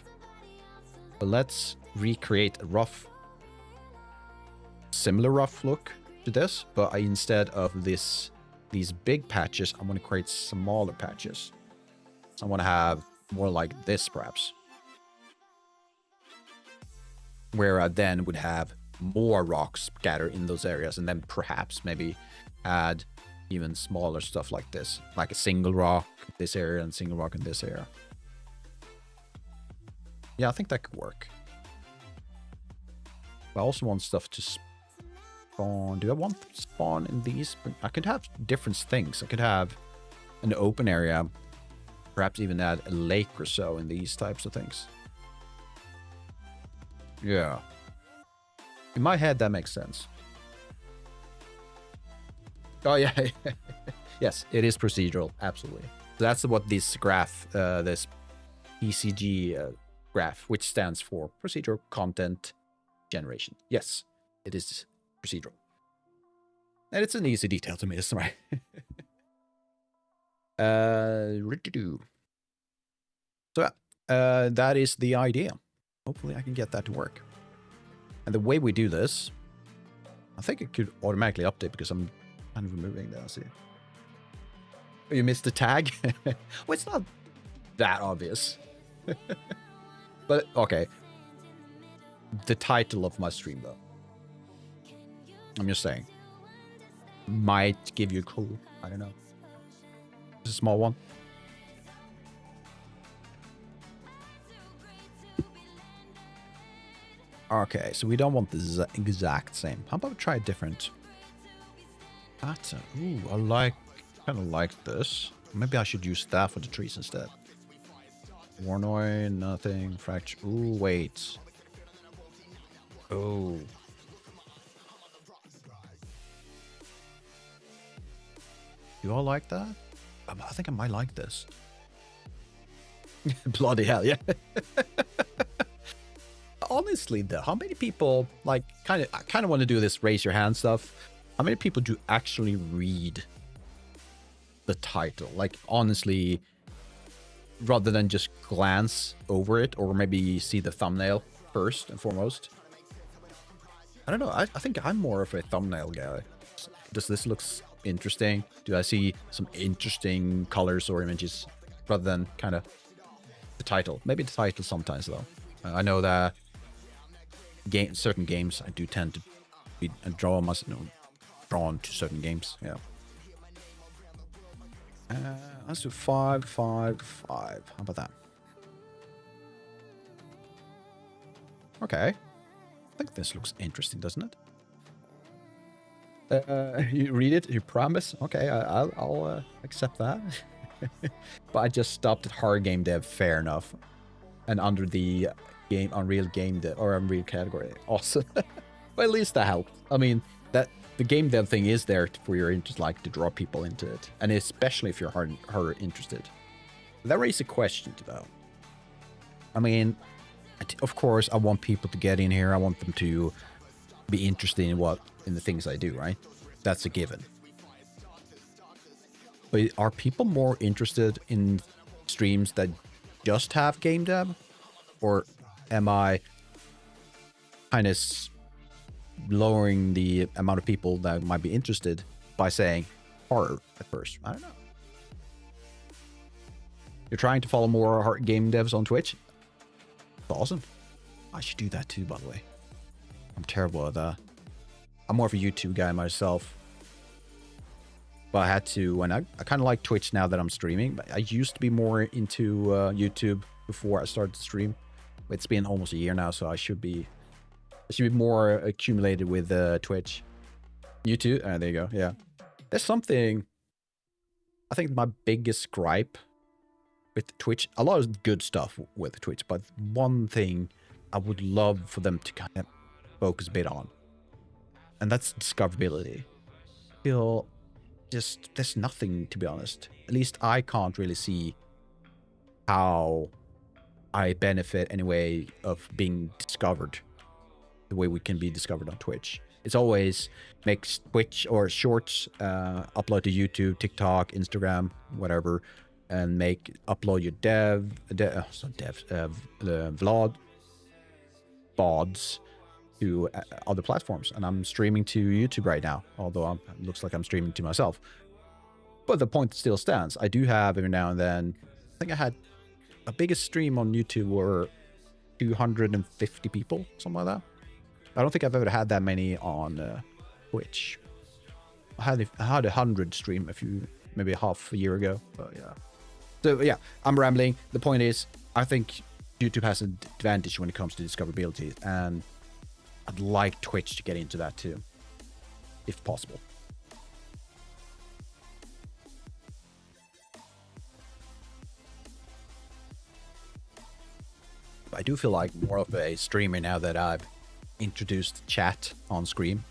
But let's recreate a similar rough look to this, but instead of these big patches, I'm going to create smaller patches. So I want to have more like this, perhaps, where I then would have more rocks scattered in those areas, and then perhaps maybe add even smaller stuff like this, like a single rock in this area and single rock in this area. Yeah, I think that could work. I also want stuff to spawn. Do I want spawn in these? I could have different things. I could have an open area, perhaps even add a lake or so in these types of things. Yeah. In my head, that makes sense. Oh, yeah. Yes, it is procedural. Absolutely. So that's what this graph, this PCG graph, which stands for procedural content generation. Yes, it is procedural. And it's an easy detail to miss, right? So, that is the idea. Hopefully I can get that to work. And the way we do this, I think it could automatically update because I'm kind of removing that. See, oh, you missed the tag. Well, it's not that obvious. But okay, the title of my stream, though, I'm just saying, might give you a clue. I don't know. It's a small one. Okay, so we don't want the exact same. How about we try a different pattern? Ooh, I kind of like this. Maybe I should use that for the trees instead. Warnoy, nothing. Fracture. Ooh, wait. Oh. You all like that? I think I might like this. Bloody hell, yeah. Honestly, though, how many people, like, I kind of want to do this raise your hand stuff. How many people do actually read the title? Like, honestly, rather than just glance over it or maybe see the thumbnail first and foremost. I don't know. I think I'm more of a thumbnail guy. Does this look interesting? Do I see some interesting colors or images rather than kind of the title? Maybe the title sometimes though. I know that certain games I do tend to be drawn to certain games. Yeah. Let's do 5, 5, 5. How about that? Okay. I think this looks interesting, doesn't it? You read it? You promise? Okay, I'll accept that. But I just stopped at hard game dev, fair enough. And under the Unreal game dev, or Unreal category. Awesome. But at least that helped. I mean, that the game dev thing is there for your interest, like to draw people into it. And especially if you're harder interested. That raises a question, though. I mean, of course, I want people to get in here. I want them to be interested in the things I do, right? That's a given. But are people more interested in streams that just have game dev? Or am I kind of lowering the amount of people that might be interested by saying horror at first? I don't know. You're trying to follow more hard game devs on Twitch? That's awesome. I should do that too, by the way. I'm terrible at that. I'm more of a YouTube guy myself. But I had to, and I kind of like Twitch now that I'm streaming. But I used to be more into YouTube before I started to stream. It's been almost a year now, so I should be more accumulated with Twitch. YouTube, there you go, yeah. There's something, I think my biggest gripe with Twitch, a lot of good stuff with Twitch, but one thing I would love for them to kind of focus a bit on, and that's discoverability. I feel just there's nothing, to be honest. At least I can't really see how I benefit anyway of being discovered the way we can be discovered on Twitch. It's always make Twitch or shorts, upload to YouTube, TikTok, Instagram, whatever, and upload your vlog, VODs to other platforms. And I'm streaming to YouTube right now, although it looks like I'm streaming to myself. But the point still stands. I do have every now and then, I think I had a biggest stream on YouTube were 250 people, something like that. I don't think I've ever had that many on Twitch. I had 100 stream maybe half a year ago, but yeah. So yeah, I'm rambling. The point is, I think YouTube has an advantage when it comes to discoverability, and I'd like Twitch to get into that too, if possible. I do feel like more of a streamer now that I've introduced chat on screen,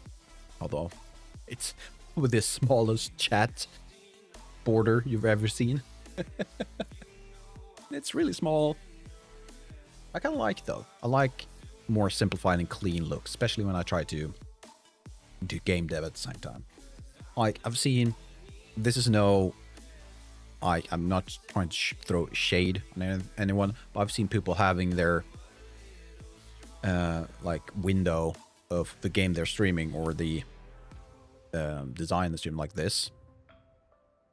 although it's with the smallest chat border you've ever seen. It's really small. I kind of like it though. I like more simplified and clean look, especially when I try to do game dev at the same time. Like I've seen, this is no, I'm not trying to throw shade on anyone, but I've seen people having their like window of the game they're streaming or the design the stream like this,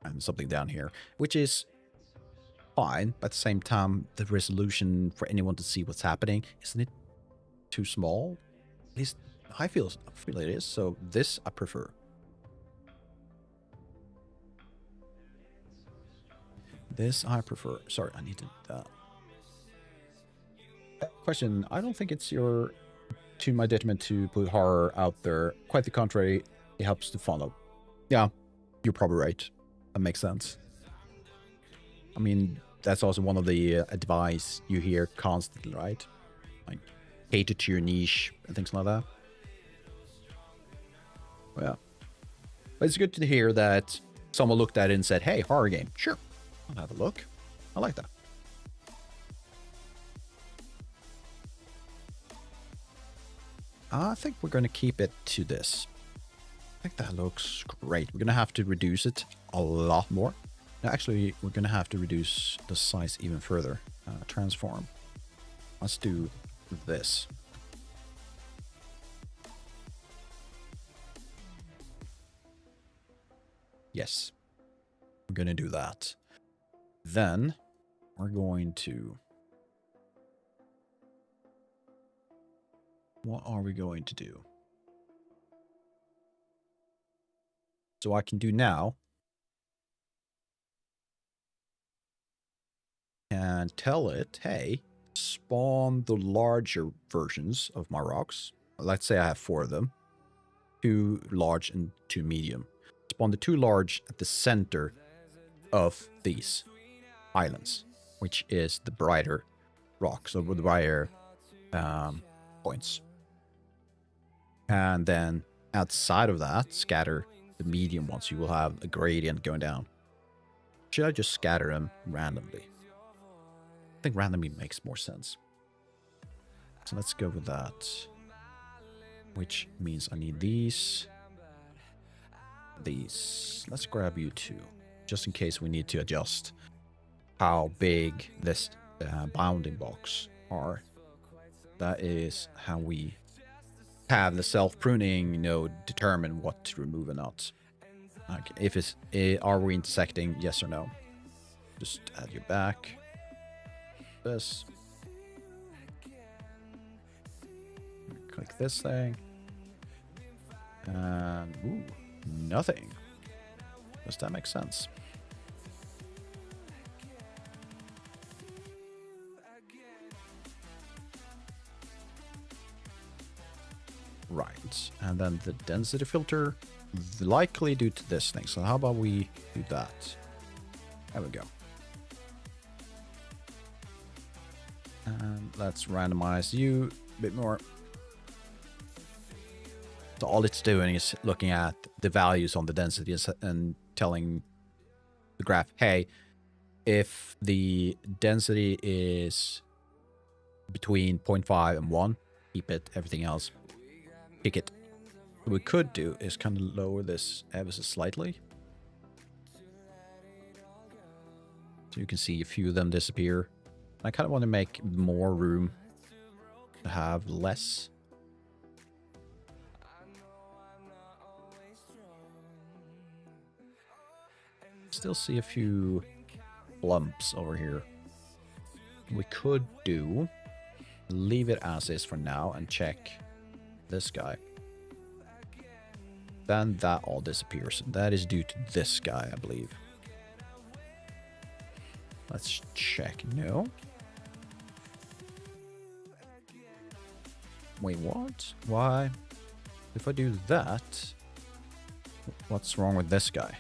and something down here, which is fine, but at the same time, the resolution for anyone to see what's happening, isn't it too small? At least I feel it is. So this I prefer. This I prefer. Sorry, I need to. Question. I don't think it's to my detriment to put horror out there. Quite the contrary, it helps to follow. Yeah, you're probably right. That makes sense. I mean, that's also one of the advice you hear constantly, right? Like, cater to your niche and things like that. Well, yeah. But it's good to hear that someone looked at it and said, hey, horror game. Sure, I'll have a look. I like that. I think we're going to keep it to this. I think that looks great. We're going to have to reduce it a lot more. Now, actually, we're going to have to reduce the size even further. Transform. Let's do this. Yes. We're going to do that. Then we're going to... What are we going to do? So I can do now. And tell it, hey, spawn the larger versions of my rocks. Let's say I have 4 of them. 2 large and 2 medium. Spawn the 2 large at the center of these islands, which is the brighter rocks, so the brighter points. And then outside of that, scatter the medium ones. You will have a gradient going down. Should I just scatter them randomly? I think randomly makes more sense. So let's go with that. Which means I need these. These. Let's grab you 2. Just in case we need to adjust how big this bounding box are. That is how we have the self-pruning node determine what to remove or not. Okay, if it's are we intersecting, yes or no? Just add you back. This. Click this thing. And ooh, nothing. Does that make sense? Right, and then the density filter, likely due to this thing. So how about we do that? There we go. And let's randomize you a bit more. So all it's doing is looking at the values on the density and telling the graph, hey, if the density is between 0.5 and 1, keep it, everything else, pick it. What we could do is kind of lower this ever so slightly. So you can see a few of them disappear. I kind of want to make more room to have less. Still see a few lumps over here. We could do leave it as is for now and check this guy. Then that all disappears. That is due to this guy, I believe. Let's check. No. Wait, what? Why? If I do that, what's wrong with this guy?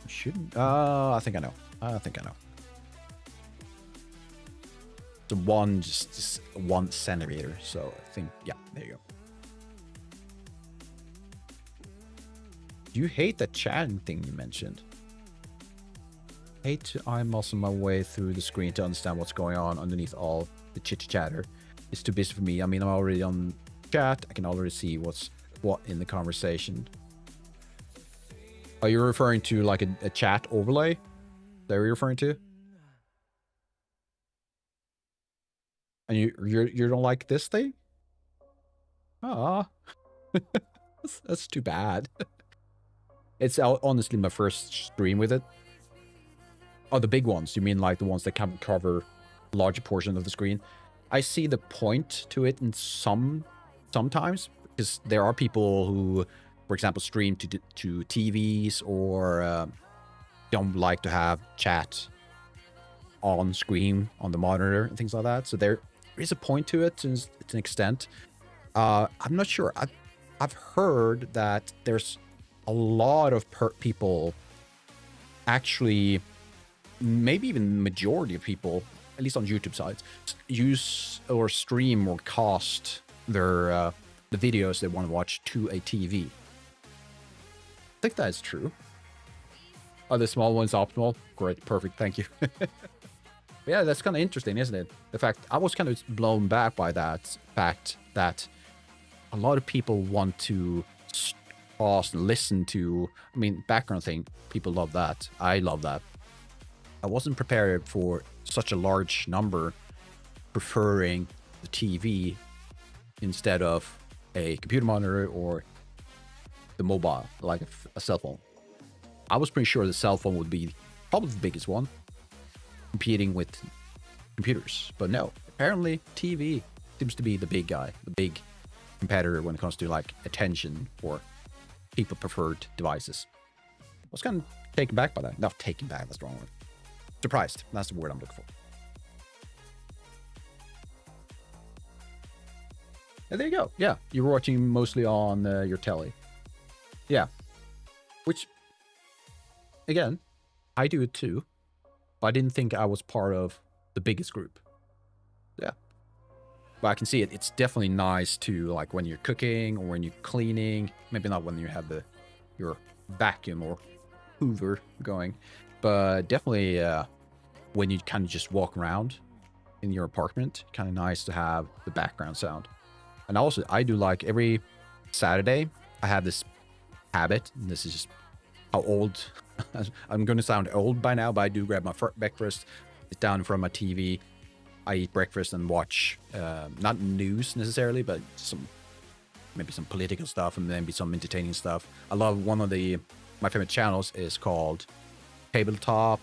Shouldn't. I think I know. I think I know. The one, just 1 centimeter. So I think, yeah, there you go. Do you hate that chatting thing you mentioned? Hate to eye muscle my way through the screen to understand what's going on underneath all the chitter-chatter. It's too busy for me. I mean, I'm already on chat. I can already see what's what in the conversation. Are you referring to like a chat overlay? Is that what you're referring to? And you don't like this thing? Ah, that's too bad. It's honestly my first stream with it. Oh, the big ones. You mean like the ones that can cover a larger portion of the screen? I see the point to it in sometimes, because there are people who, for example, stream to TVs or don't like to have chat on screen on the monitor and things like that. So there is a point to it to an extent. I'm not sure. I've heard that there's a lot of people, actually, maybe even the majority of people, at least on YouTube sites, use or stream or cast their the videos they want to watch to a TV. I think that is true. Are the small ones optimal? Great, perfect, thank you. Yeah, that's kind of interesting, isn't it? The fact I was kind of blown back by that fact that a lot of people want to pause and listen to. I mean, background thing. People love that. I love that. I wasn't prepared for such a large number preferring the TV instead of a computer monitor or the mobile, like a cell phone. I was pretty sure the cell phone would be probably the biggest one, competing with computers. But no, apparently TV seems to be the big guy, the big competitor when it comes to like attention for people preferred devices. I was kind of taken back by that. Not taken back, that's the wrong word. Surprised. That's the word I'm looking for. And there you go. Yeah, you were watching mostly on your telly. Yeah. Which, again, I do it too. But I didn't think I was part of the biggest group. Yeah. But I can see it. It's definitely nice to, like, when you're cooking or when you're cleaning. Maybe not when you have your vacuum or Hoover going. But definitely when you kind of just walk around in your apartment, kind of nice to have the background sound. And also, I do like every Saturday, I have this habit, and this is just how old, I'm going to sound old by now, but I do grab my breakfast, sit down in front of my TV, I eat breakfast and watch, not news necessarily, but maybe some political stuff and maybe some entertaining stuff. I love one of my favorite channels is called Tabletop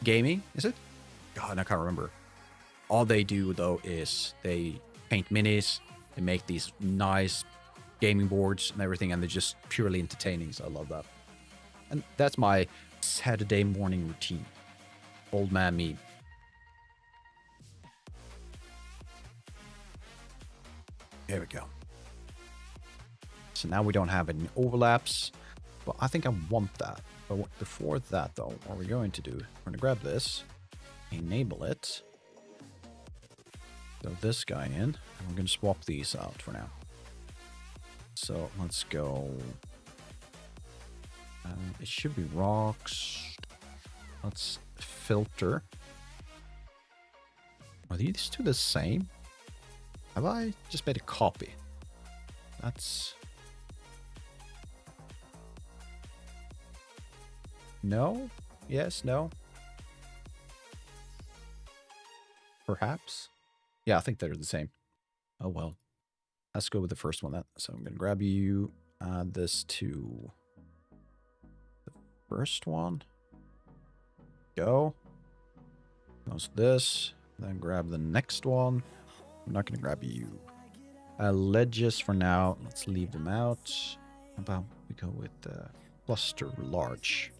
Gaming, is it? God, I can't remember. All they do, though, is they paint minis, they make these nice gaming boards and everything, and they're just purely entertaining, so I love that. And that's my Saturday morning routine. Old man me. There we go. So now we don't have any overlaps, but I think I want that. But before that, though, what we're going to do, we're going to grab this, enable it, throw this guy in, and we're going to swap these out for now. So let's go. It should be rocks. Let's filter. Are these two the same? Have I just made a copy? That's... No? Yes, no? Perhaps? Yeah, I think they're the same. Oh, well. Let's go with the first one. So I'm going to grab you, add this to the first one. Go. Close this. Then grab the next one. I'm not going to grab you. Ledges for now. Let's leave them out. How about we go with cluster large.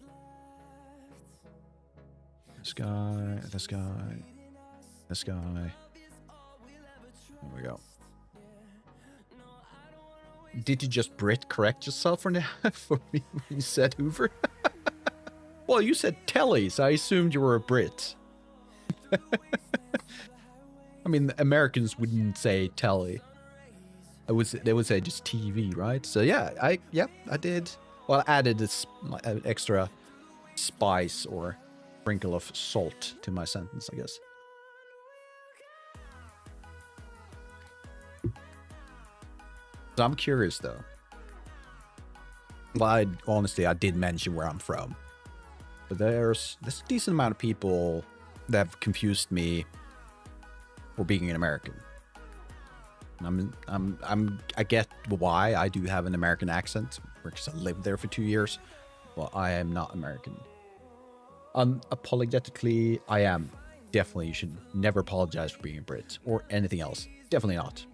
This guy, this guy, this guy. There we go. Did you just Brit correct yourself for me when you said Hoover? Well, you said telly, so I assumed you were a Brit. I mean, Americans wouldn't say telly. They would say just TV, right? So yeah, I did. Well, I added this extra spice or sprinkle of salt to my sentence, I guess. So I'm curious though. Well, honestly, I did mention where I'm from, but there's a decent amount of people that have confused me for being an American. I get why I do have an American accent because I lived there for 2 years, but I am not American. Unapologetically, I am. Definitely, you should never apologize for being a Brit or anything else. Definitely not.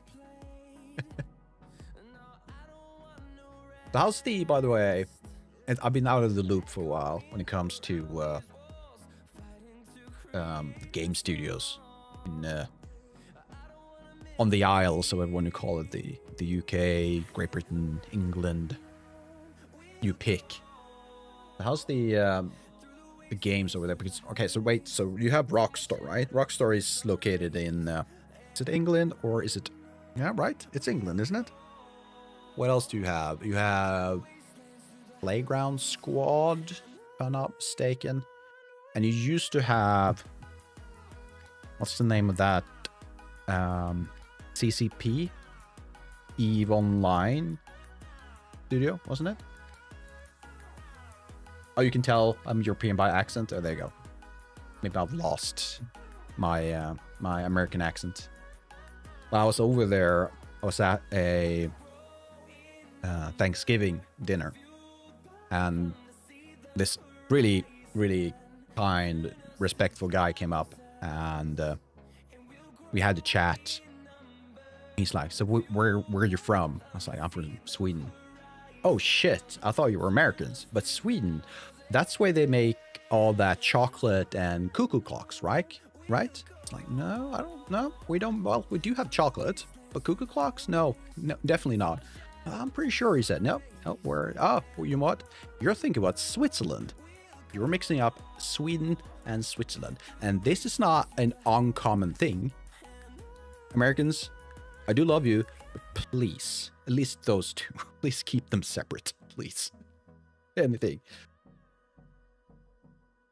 So how's by the way, I've been out of the loop for a while when it comes to game studios in on the Isle, so everyone who call it the UK, Great Britain, England, you pick. How's the games over there? Because okay, so wait, so you have Rockstar, right? Rockstar is located in is it England or is it? Yeah, right. It's England, isn't it? What else do you have? You have Playground Squad, if I'm not mistaken. And you used to have, what's the name of that? CCP? EVE Online studio, wasn't it? Oh, you can tell I'm European by accent. Oh, there you go. Maybe I've lost my my American accent. I was over there. I was at a Thanksgiving dinner, and this really, really kind, respectful guy came up, and we had to chat. He's like, "So where are you from?" I was like, "I'm from Sweden." "Oh shit! I thought you were Americans, but Sweden, that's where they make all that chocolate and cuckoo clocks, right? Right?" It's like, "No, I don't know. We don't. Well, we do have chocolate, but cuckoo clocks? No, definitely not." "I'm pretty sure," he said. "No, we're well, you know what? You're thinking about Switzerland. You're mixing up Sweden and Switzerland, and this is not an uncommon thing. Americans, I do love you, but please, at least those two, please keep them separate, please. Anything."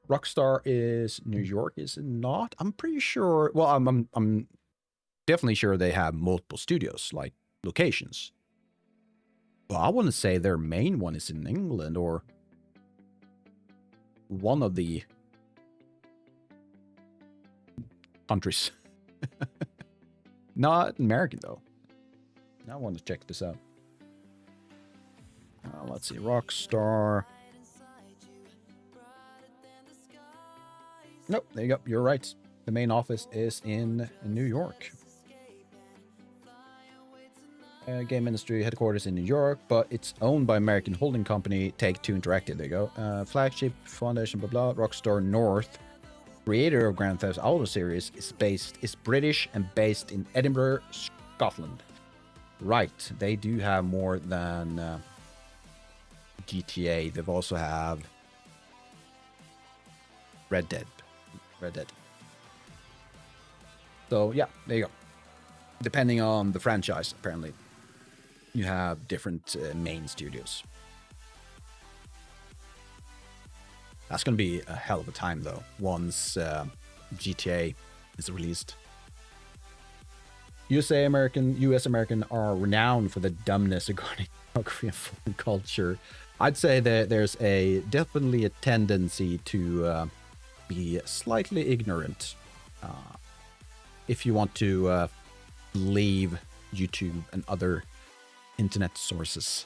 Rockstar is New York, is it not? I'm pretty sure. Well, I'm definitely sure they have multiple studios, like locations. Well, I want to say their main one is in England or one of the countries. Not American, though. I want to check this out. Let's see. Rockstar. Nope, there you go. You're right. The main office is in New York. Game industry headquarters in New York, but it's owned by American holding company Take-Two Interactive. There you go. Flagship foundation, blah blah. Rockstar North, creator of Grand Theft Auto series, is British and based in Edinburgh, Scotland. Right, they do have more than GTA. They've also have Red Dead. So yeah, there you go. Depending on the franchise, apparently, you have different main studios. That's going to be a hell of a time, though, once GTA is released. US American are renowned for the dumbness regarding geography and foreign culture. I'd say that there's definitely a tendency to be slightly ignorant if you want to leave YouTube and other internet sources.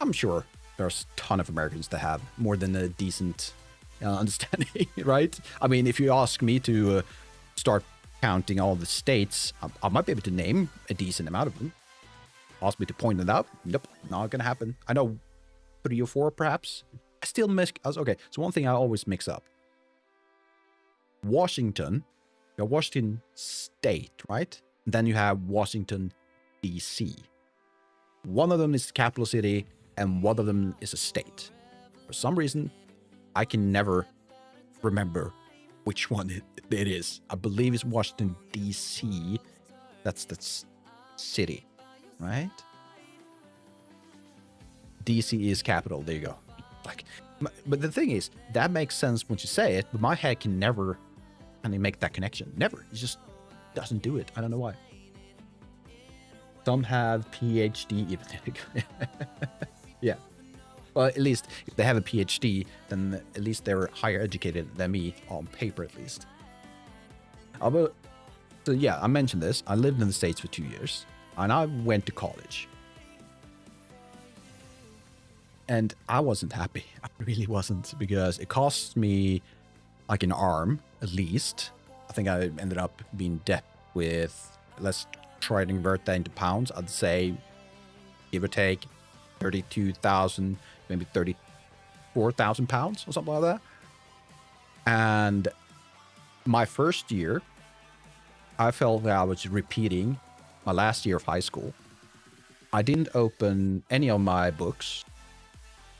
I'm sure there's a ton of Americans that have more than a decent understanding, right? I mean, if you ask me to start counting all the states, I might be able to name a decent amount of them. Ask me to point it out? Nope, not gonna happen. I know 3 or 4 perhaps. I still okay, so one thing I always mix up. Washington, you have Washington State, right? And then you have Washington, D.C. One of them is the capital city, and one of them is a state. For some reason, I can never remember which one it is. I believe it's Washington, D.C. That's the city, right? D.C. is capital. There you go. Like, but the thing is, that makes sense once you say it, but my head can never make that connection. Never. It just doesn't do it. I don't know why. Some have PhD even. Yeah. Well, at least if they have a PhD, then at least they're higher educated than me on paper, at least. So yeah, I mentioned this. I lived in the States for 2 years, and I went to college. And I wasn't happy. I really wasn't, because it cost me like an arm, at least. I think I ended up being debt with, let's try to convert that into pounds. I'd say, give or take, 32,000, maybe 34,000 pounds or something like that. And my first year, I felt that I was repeating my last year of high school. I didn't open any of my books.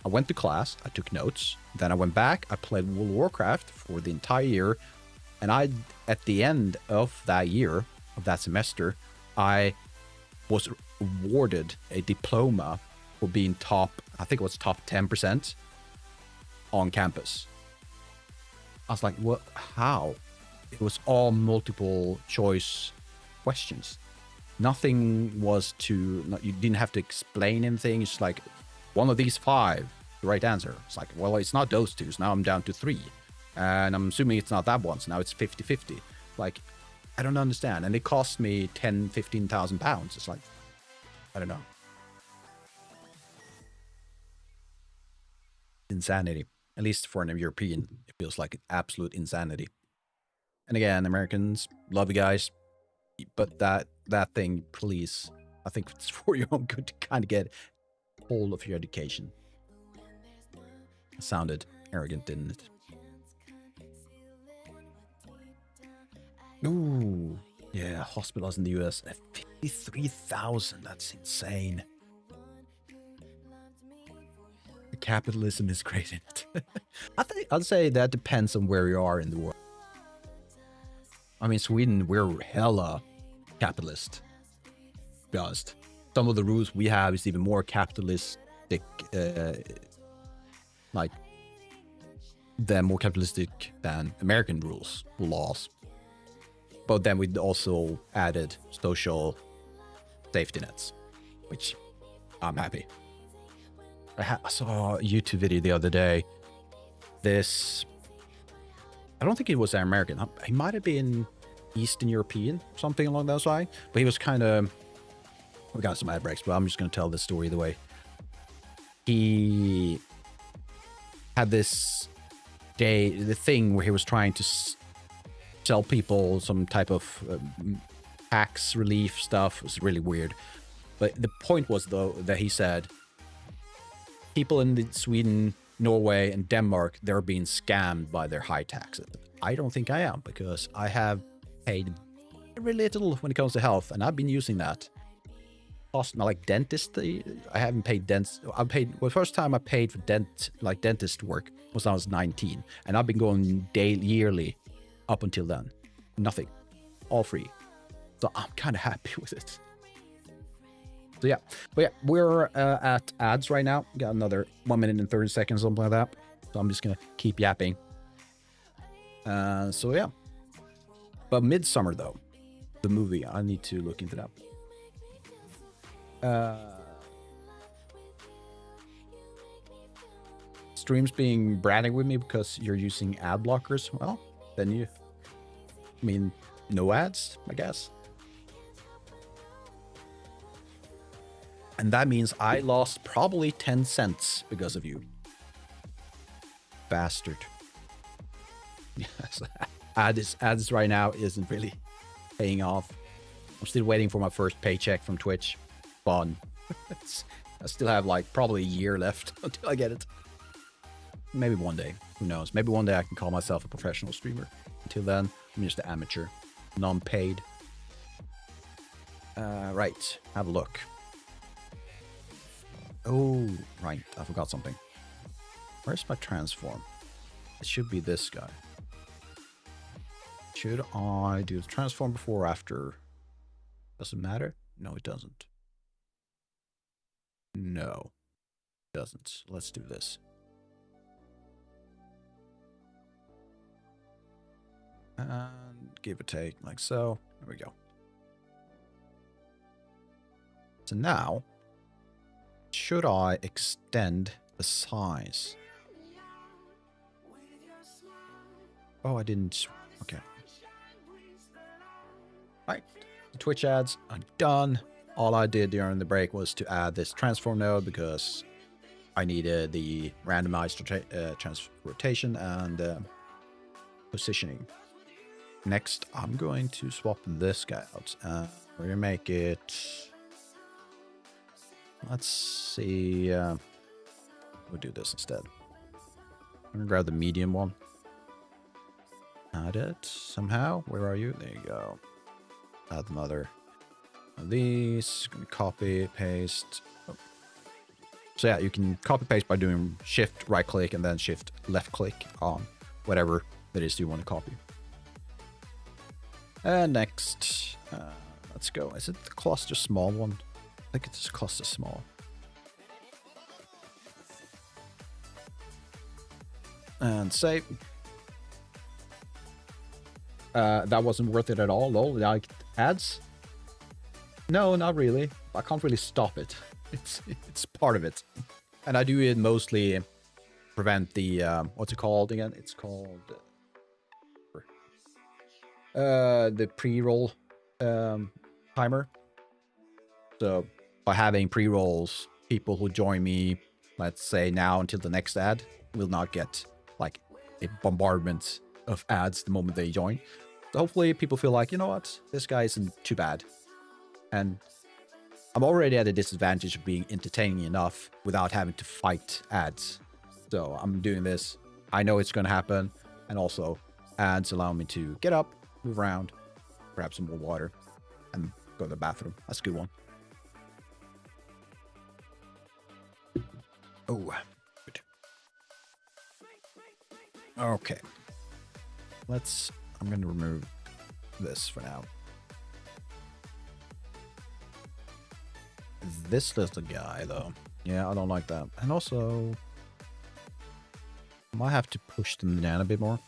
I went to class, I took notes, then I went back, I played World of Warcraft for the entire year, and at the end of that year, of that semester, I was awarded a diploma for being top 10% on campus. I was like, what? How? It was all multiple choice questions. Nothing was you didn't have to explain anything. It's like, one of these 5, the right answer. It's like, well, it's not those 2, so now I'm down to 3. And I'm assuming it's not that one, so now it's 50-50. Like, I don't understand. And it cost me 10, 15,000 pounds. It's like, I don't know. Insanity. At least for an European, it feels like absolute insanity. And again, Americans, love you guys. But that thing, please, I think it's for your own good to kind of get hold of your education. It sounded arrogant, didn't it? Ooh, yeah, hospitals in the US at 53,000. That's insane. The capitalism is great in it. I'd say that depends on where you are in the world. I mean, Sweden, we're hella capitalist. Just some of the rules we have is even more capitalistic, like they're more capitalistic than American rules, laws. But then we also added social safety nets, which I'm happy. I saw a YouTube video the other day. I don't think he was American. He might have been Eastern European, something along those lines. But he was kind of... We got some ad breaks, but I'm just going to tell this story either way. He had this day, the thing where he was trying to sell people some type of tax relief stuff. It was really weird. But the point was, though, that he said people in Sweden, Norway, and Denmark, they're being scammed by their high taxes. I don't think I am, because I have paid very little when it comes to health, and I've been using that. Like dentist, I haven't paid dents. The first time I paid for dentist work was when I was 19, and I've been going yearly up until then. Nothing, all free. So I'm kind of happy with it. So yeah, but yeah, we're at ads right now. Got another 1 minute and 30 seconds, something like that. So I'm just gonna keep yapping. So yeah, but Midsummer though, the movie, I need to look into that. Streams being branding with me because you're using ad blockers. Well, then no ads, I guess. And that means I lost probably 10 cents because of you. Bastard. Yes, ads right now isn't really paying off. I'm still waiting for my first paycheck from Twitch. Fun. I still have like probably a year left until I get it. Maybe one day. Who knows? Maybe one day I can call myself a professional streamer. Until then, I'm just an amateur. Non-paid. Right. Have a look. Oh, right. I forgot something. Where's my transform? It should be this guy. Should I do the transform before or after? Does it matter? No, it doesn't. No, it doesn't. Let's do this. And give or take like so. There we go. So now, should I extend the size? Oh, I didn't. Okay. Right. The Twitch ads are done. All I did during the break was to add this transform node because I needed the randomized rotation and positioning. Next, I'm going to swap this guy out. We're going to make it... Let's see... we'll do this instead. I'm going to grab the medium one. Add it somehow. Where are you? There you go. Add another of these. Going to copy, paste. Oh. So yeah, you can copy paste by doing shift right click and then shift left click on whatever that is you want to copy. And next, let's go. Is it the cluster small one? I think it's cluster small. And save. That wasn't worth it at all. Lol, like ads? No, not really. I can't really stop it. It's part of it, and I do it mostly prevent the what's it called again? It's called the pre-roll timer. So by having pre-rolls, people who join me, let's say now until the next ad, will not get like a bombardment of ads the moment they join. So hopefully people feel like, you know what, this guy isn't too bad. And I'm already at a disadvantage of being entertaining enough without having to fight ads. So I'm doing this. I know it's going to happen. And also ads allow me to get up, move around, grab some more water, and go to the bathroom. That's a good one. Oh, good. Okay. I'm going to remove this for now. This little guy, though. Yeah, I don't like that. And also, I might have to push them down a bit more.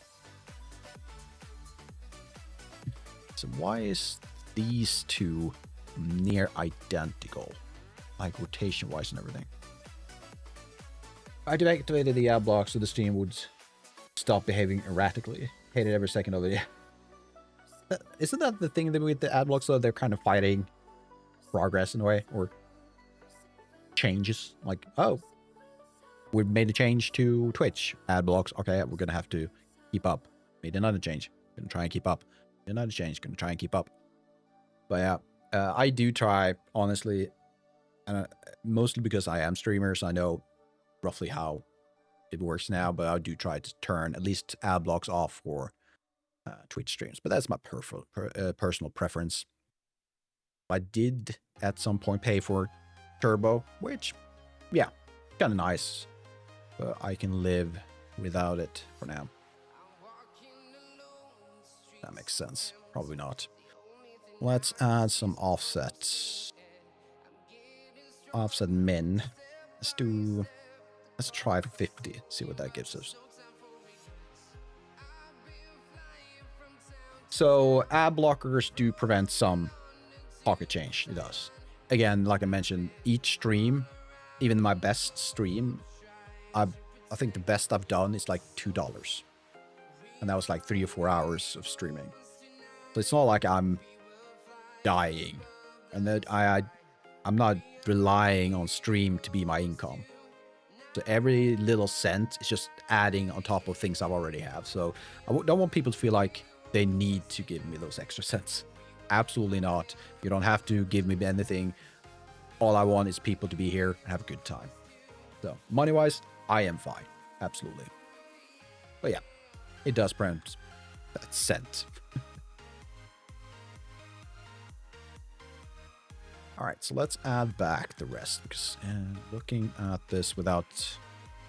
So why is these two near identical? Like rotation-wise and everything. I deactivated the ad block so the stream would stop behaving erratically. Hated every second of it. Isn't that the thing that with the ad blocks, though? They're kind of fighting progress in a way, or changes. Like, oh, we made a change to Twitch ad blocks. Okay, we're gonna have to keep up. Made another change. Gonna try and keep up. Made another change. Gonna try and keep up. But yeah, I do try, honestly, mostly because I am streamer, so I know roughly how it works now, but I do try to turn at least ad blocks off for Twitch streams. But that's my personal preference. I did at some point pay for Turbo, which, yeah, kind of nice. But I can live without it for now. That makes sense. Probably not. Let's add some offsets. Offset min. Let's try 50, see what that gives us. So ad blockers do prevent some pocket change. It does. Again, like I mentioned, each stream, even my best stream, I think the best I've done is like $2. And that was like 3 or 4 hours of streaming. So it's not like I'm dying. And that I'm not relying on stream to be my income. So every little cent is just adding on top of things I already have. So I don't want people to feel like they need to give me those extra cents. Absolutely not. You don't have to give me anything. All I want is people to be here and have a good time. So money-wise, I am fine. Absolutely. But yeah, it does prevent that cent. All right, so let's add back the rest, because looking at this without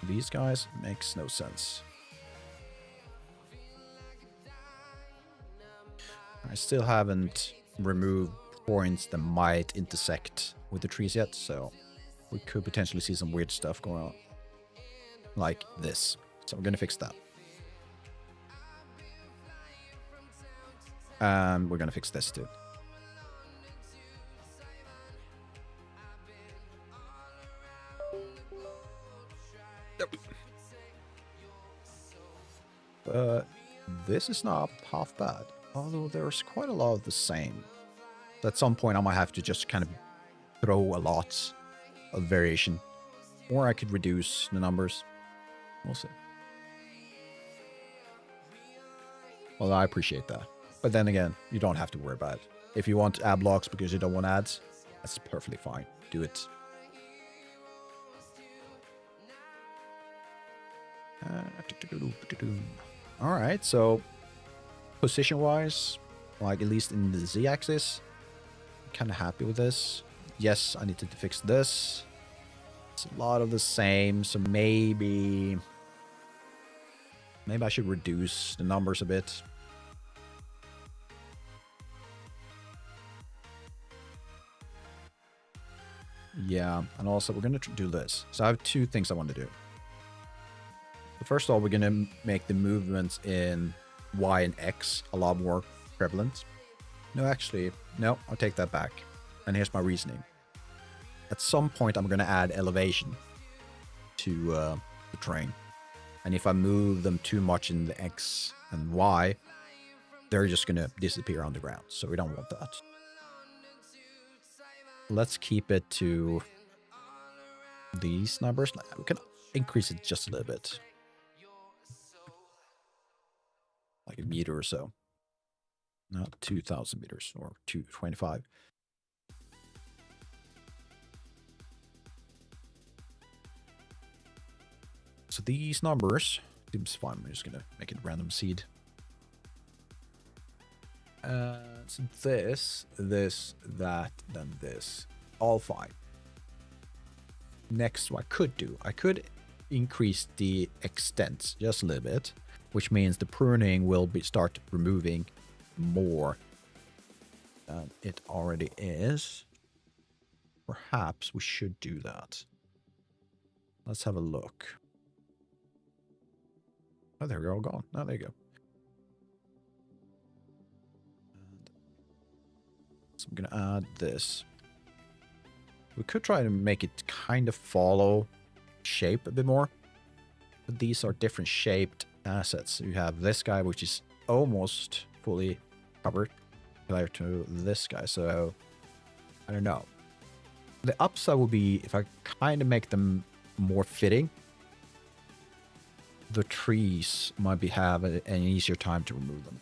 these guys makes no sense. I still haven't removed points that might intersect with the trees yet, so we could potentially see some weird stuff going on. Like this. So we're going to fix that. And we're going to fix this too. But this is not half bad, although there's quite a lot of the same. At some point I might have to just kind of throw a lot of variation, or I could reduce the numbers. We'll see. Well, I appreciate that, but then again, you don't have to worry about it. If you want ad blocks because you don't want ads, that's perfectly fine. Do it. All right, so position-wise, like at least in the Z-axis, I'm kind of happy with this. Yes, I needed to fix this. It's a lot of the same, so maybe I should reduce the numbers a bit. Yeah, and also we're going to do this. So I have two things I want to do. First of all, we're going to make the movements in Y and X a lot more prevalent. No, actually, no, I'll take that back. And here's my reasoning. At some point, I'm going to add elevation to the terrain. And if I move them too much in the X and Y, they're just going to disappear on the ground. So we don't want that. Let's keep it to these numbers. We can increase it just a little bit. Like a meter or so. Not 2,000 meters or 225. So these numbers seems fine. I'm just gonna make it random seed. So this, that, then this. All 5. Next, what I could do, I could increase the extent just a little bit, which means the pruning will start removing more than it already is. Perhaps we should do that. Let's have a look. Oh, there we're all gone. Oh, there you go. So I'm gonna add this. We could try to make it kind of follow shape a bit more. But these are different shaped assets. You have this guy, which is almost fully covered compared to this guy. So I don't know. The upside would be if I kind of make them more fitting. The trees might have an easier time to remove them.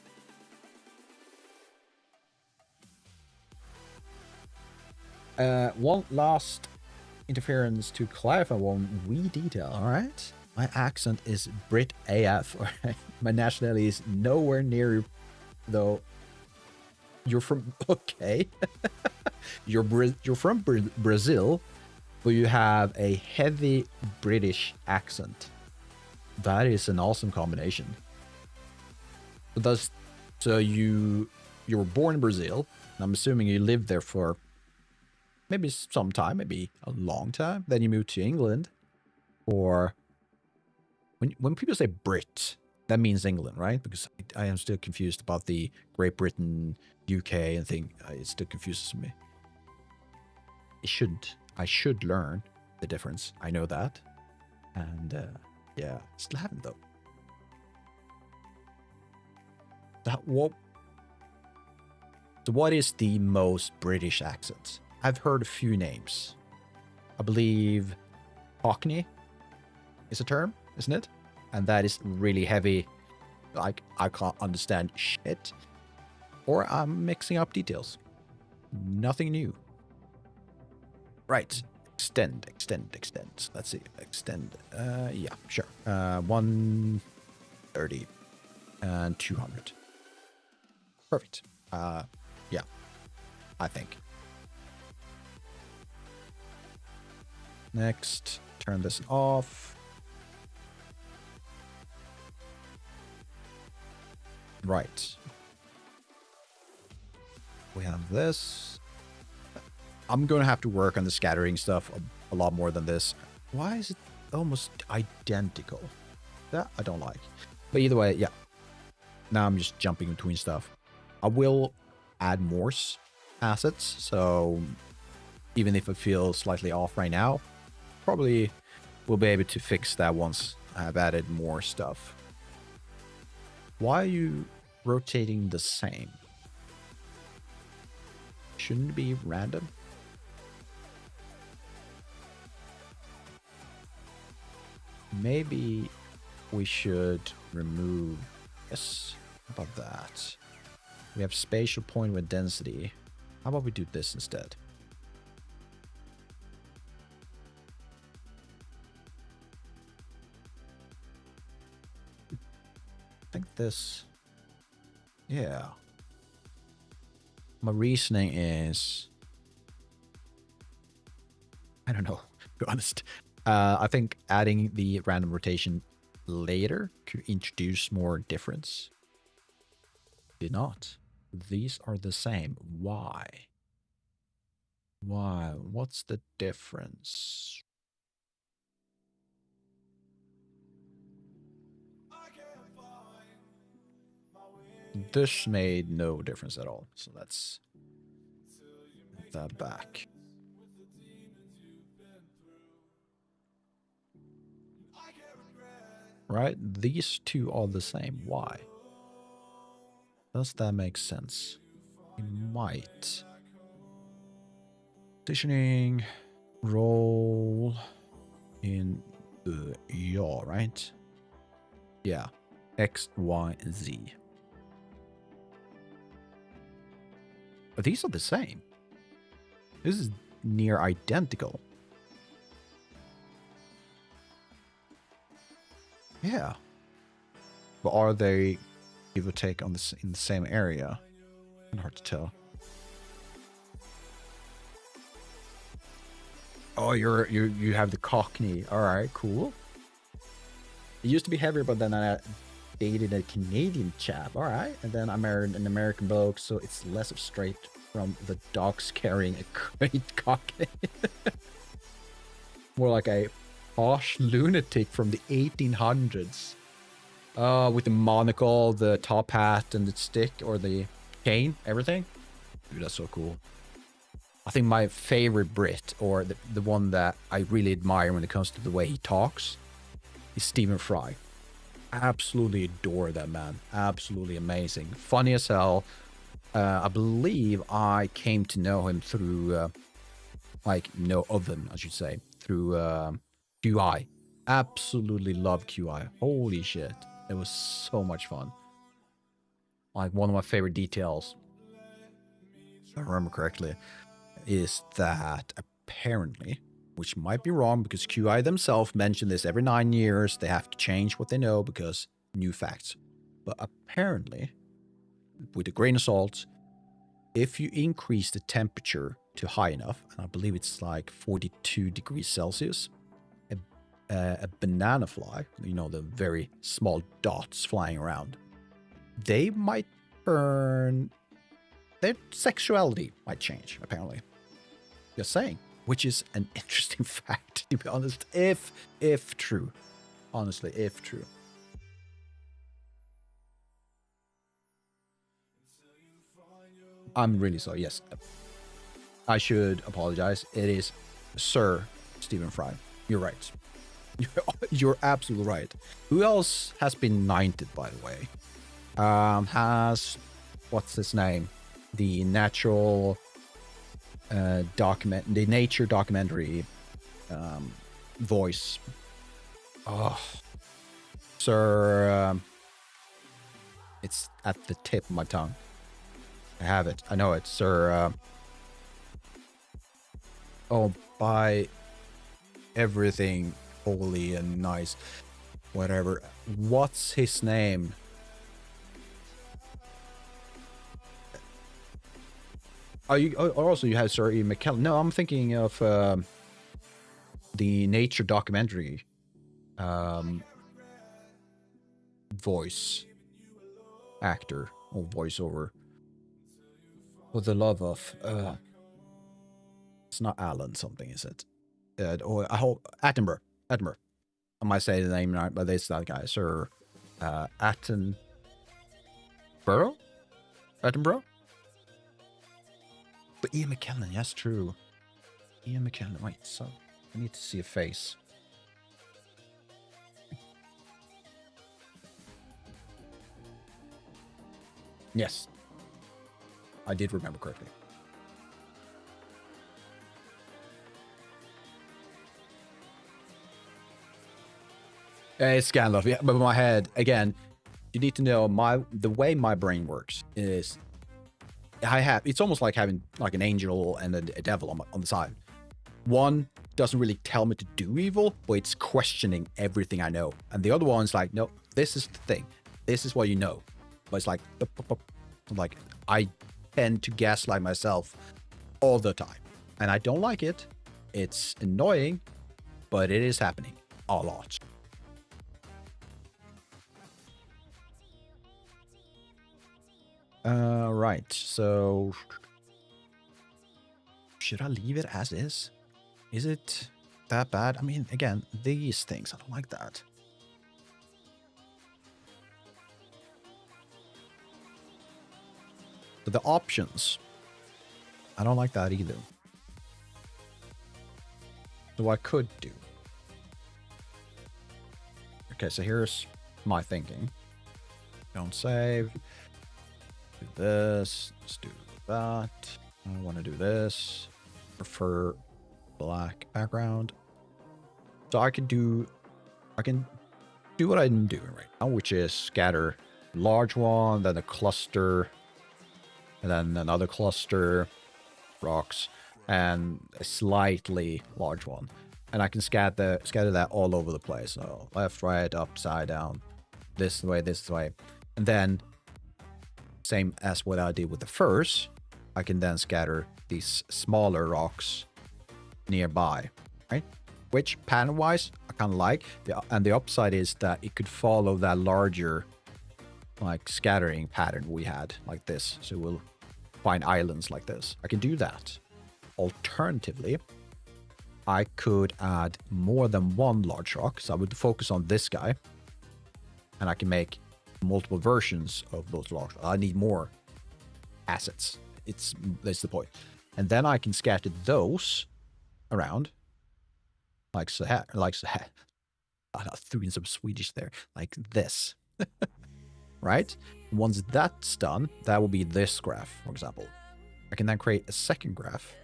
One last interference to clarify one wee detail, alright? My accent is Brit AF, alright? My nationality is nowhere near, though. You're from, okay. You're from Brazil, but you have a heavy British accent. That is an awesome combination. So you were born in Brazil, and I'm assuming you lived there for maybe some time, maybe a long time. Then you moved to England. Or when people say Brit, that means England, right? Because I am still confused about the Great Britain, UK, and thing. It still confuses me. I should learn the difference. I know that. And yeah, still haven't though. So what is the most British accent? I've heard a few names. I believe Cockney is a term, isn't it? And that is really heavy. Like, I can't understand shit. Or I'm mixing up details. Nothing new. Right. Extend. Let's see. Extend. Yeah, sure. 130 and 200. Perfect. Yeah, I think. Next, turn this off. Right. We have this. I'm going to have to work on the scattering stuff a lot more than this. Why is it almost identical? That I don't like. But either way, yeah. Now I'm just jumping between stuff. I will add Morse assets, so even if it feels slightly off right now, probably we'll be able to fix that once I've added more stuff. Why are you rotating the same? Shouldn't it be random? Maybe we should remove this. How about that? We have spatial point with density. How about we do this instead? I think this... Yeah. My reasoning is... I don't know, to be honest. I think adding the random rotation later could introduce more difference. Did not. These are the same. Why? Why? What's the difference? This made no difference at all. So let's put that back. Right? These two are the same. Why? Does that make sense? It might. Positioning, roll in the yaw, right? Yeah. X, Y, and Z. But these are the same. This is near identical. Yeah. But are they give or take on this in the same area? Hard to tell. Oh, you have the Cockney. All right, cool. It used to be heavier, but then I dated a Canadian chap. All right, and then I married an American bloke, so it's less of straight from the dogs carrying a great Cockney. More like a posh lunatic from the 1800s. With the monocle, the top hat, and the stick, or the cane, everything. Dude, that's so cool. I think my favorite Brit, or the one that I really admire when it comes to the way he talks, is Stephen Fry. Absolutely adore that man. Absolutely amazing. Funny as hell. I believe I came to know him through, know of him, I should say, through QI. Absolutely love QI. Holy shit. It was so much fun. Like, one of my favorite details, if I remember correctly, is that apparently, which might be wrong because QI themselves mention this every 9 years, they have to change what they know because new facts. But apparently, with a grain of salt, if you increase the temperature to high enough, and I believe it's like 42 degrees Celsius, a banana fly, you know, the very small dots flying around, they might turn, their sexuality might change, apparently. Just saying, which is an interesting fact, to be honest, if true. Honestly, if true. I'm really sorry. Yes, I should apologize. It is Sir Stephen Fry. You're right. You're absolutely right. Who else has been knighted, by the way? What's his name? The natural the nature documentary voice. Oh, Sir. It's at the tip of my tongue. I have it. I know it, Sir. Oh, by everything holy and nice, whatever. What's his name? Also you have Sir Ian McKellen. No, I'm thinking of the nature documentary voice actor or voiceover. For the love of it's not Alan something, is it? Or I hope Attenborough. I might say the name right, but it's that guy, Sir Attenborough. But Ian McKellen, yes, true. Ian McKellen. Wait, so I need to see a face. Yes, I did remember correctly. It's Scanlov, yeah, but my head, again, you need to know the way my brain works is it's almost like having like an angel and a devil on the side. One doesn't really tell me to do evil, but it's questioning everything I know. And the other one's like, no, this is the thing. This is what you know. But it's like I tend to gaslight myself all the time. And I don't like it. It's annoying, but it is happening a lot. Right, so should I leave it as is? Is it that bad? I mean, again, these things, I don't like that. But the options, I don't like that either. So I could do. Okay, so here's my thinking. Don't save. this. Let's do that. I want to do this. Prefer black background. So I can do what I'm doing right now, which is scatter large one, then a cluster, and then another cluster, rocks, and a slightly large one. And I can scatter that all over the place. So left, right, upside down, this way. And then, same as what I did with the first, I can then scatter these smaller rocks nearby, right? Which pattern-wise, I kind of like. And the upside is that it could follow that larger, like, scattering pattern we had, like this. So we'll find islands like this. I can do that. Alternatively, I could add more than one large rock. So I would focus on this guy. And I can make multiple versions of those rocks. I need more assets. That's the point. And then I can scatter those around. Like so. I threw in some Swedish there. Like this. Right? Once that's done, that will be this graph, for example. I can then create a second graph,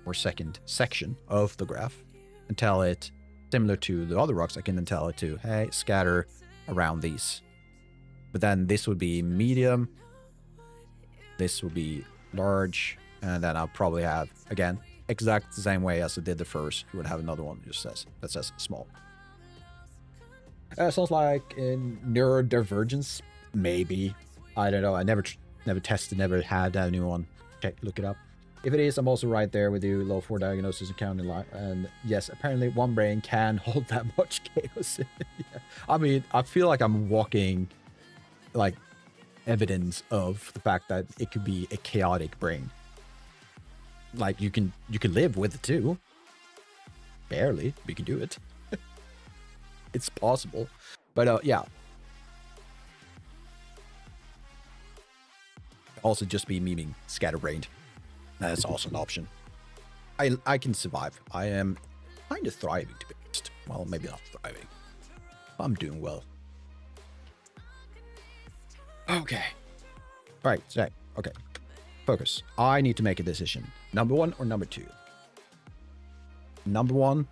or second section of the graph, and tell it, similar to the other rocks, I can then tell it to, hey, scatter around these. But then this would be medium, this would be large, and then I'll probably have, again, exact the same way as I did the first. You would have another one that says small. Sounds like neurodivergence, maybe. I don't know. I never tested, never had anyone look it up. If it is, I'm also right there with you. Low 4 diagnosis and counting line. And yes, apparently one brain can hold that much chaos in it. Yeah. I mean, I feel like I'm walking like evidence of the fact that it could be a chaotic brain. Like you can live with it too. Barely, but you can do it. It's possible. But yeah. Also just be memeing scatterbrained. That's also an option. I can survive. I am kind of thriving, to be honest. Well, maybe not thriving. I'm doing well. Okay. Right, so, okay. Focus. I need to make a decision. Number 1 or number 2? Number 1,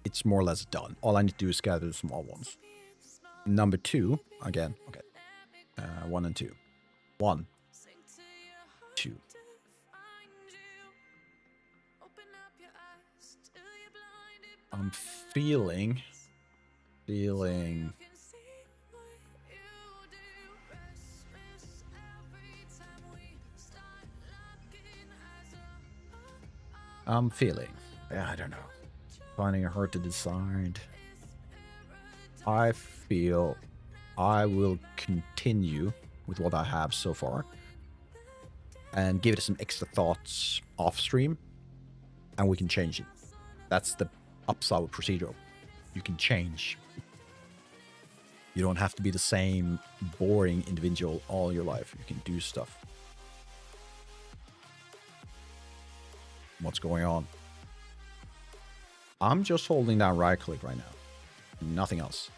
it's more or less done. All I need to do is scatter the small ones. Number 2, again, okay. 1 and 2. 1, 2. I'm feeling yeah, I don't know, finding it hard to decide. I feel I will continue with what I have so far and give it some extra thoughts off stream, and we can change it. That's the upside with procedural. You can change. You don't have to be the same boring individual all your life. You can do stuff. What's going on? I'm just holding down right click right now. Nothing else.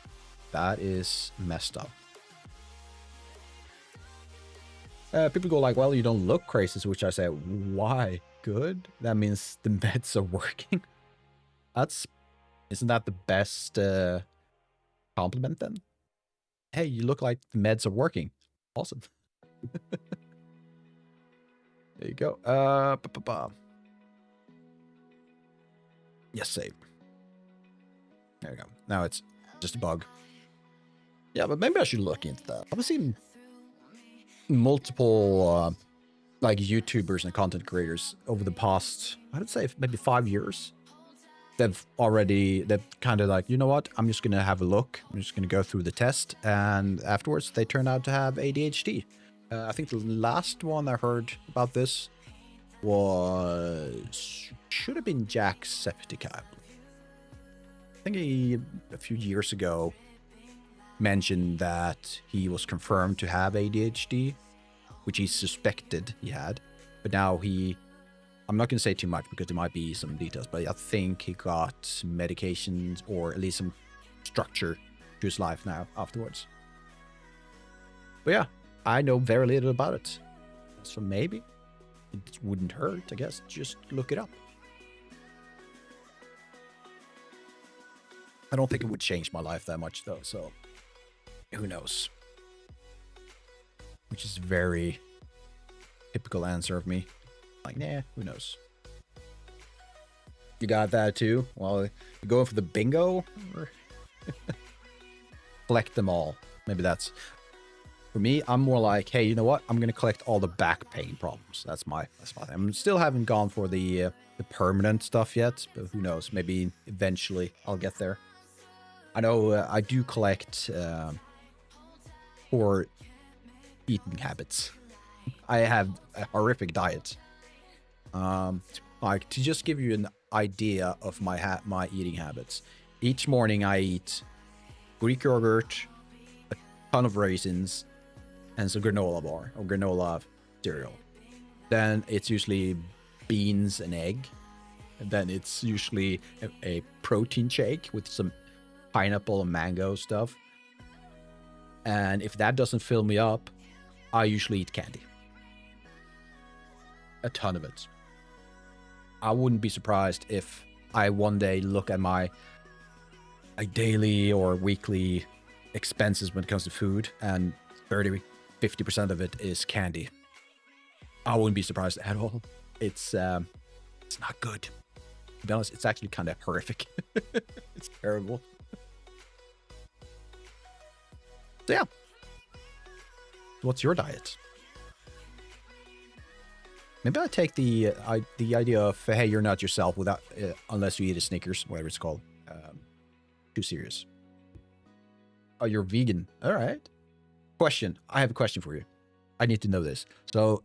That is messed up. People go like, well, you don't look crazy, which I say, why? Good? That means the meds are working. Isn't that the best compliment then? Hey, you look like the meds are working. Awesome. There you go. Yes, save. There we go. Now it's just a bug. Yeah, but maybe I should look into that. I've seen multiple like YouTubers and content creators over the past, I'd say maybe 5 years. They've kind of like, you know what? I'm just going to have a look. I'm just going to go through the test. And afterwards, they turn out to have ADHD. I think the last one I heard about this should have been Jacksepticeye. I think he, a few years ago, mentioned that he was confirmed to have ADHD, which he suspected he had. But now I'm not going to say too much because there might be some details, but I think he got medications or at least some structure to his life now afterwards. But yeah, I know very little about it. So maybe it wouldn't hurt, I guess. Just look it up. I don't think it would change my life that much, though, so who knows? Which is a very typical answer of me. Like, nah, who knows? You got that too? Well, you going for the bingo? Or collect them all. Maybe that's... For me, I'm more like, hey, you know what? I'm going to collect all the back pain problems. That's my thing. I still haven't gone for the permanent stuff yet, but who knows? Maybe eventually I'll get there. I know I do collect for eating habits. I have a horrific diet. Like, to just give you an idea of my eating habits. Each morning I eat Greek yogurt, a ton of raisins, and some granola bar or granola cereal. Then it's usually beans and egg. And then it's usually a protein shake with some pineapple and mango stuff. And if that doesn't fill me up, I usually eat candy. A ton of it. I wouldn't be surprised if I one day look at my daily or weekly expenses when it comes to food, and 30-50% of it is candy. I wouldn't be surprised at all. It's not good. To be honest, it's actually kind of horrific. It's terrible. So yeah. What's your diet? Maybe I take the idea of, hey, you're not yourself without unless you eat a Snickers, whatever it's called. Too serious. Oh, you're vegan. All right. Question. I have a question for you. I need to know this. So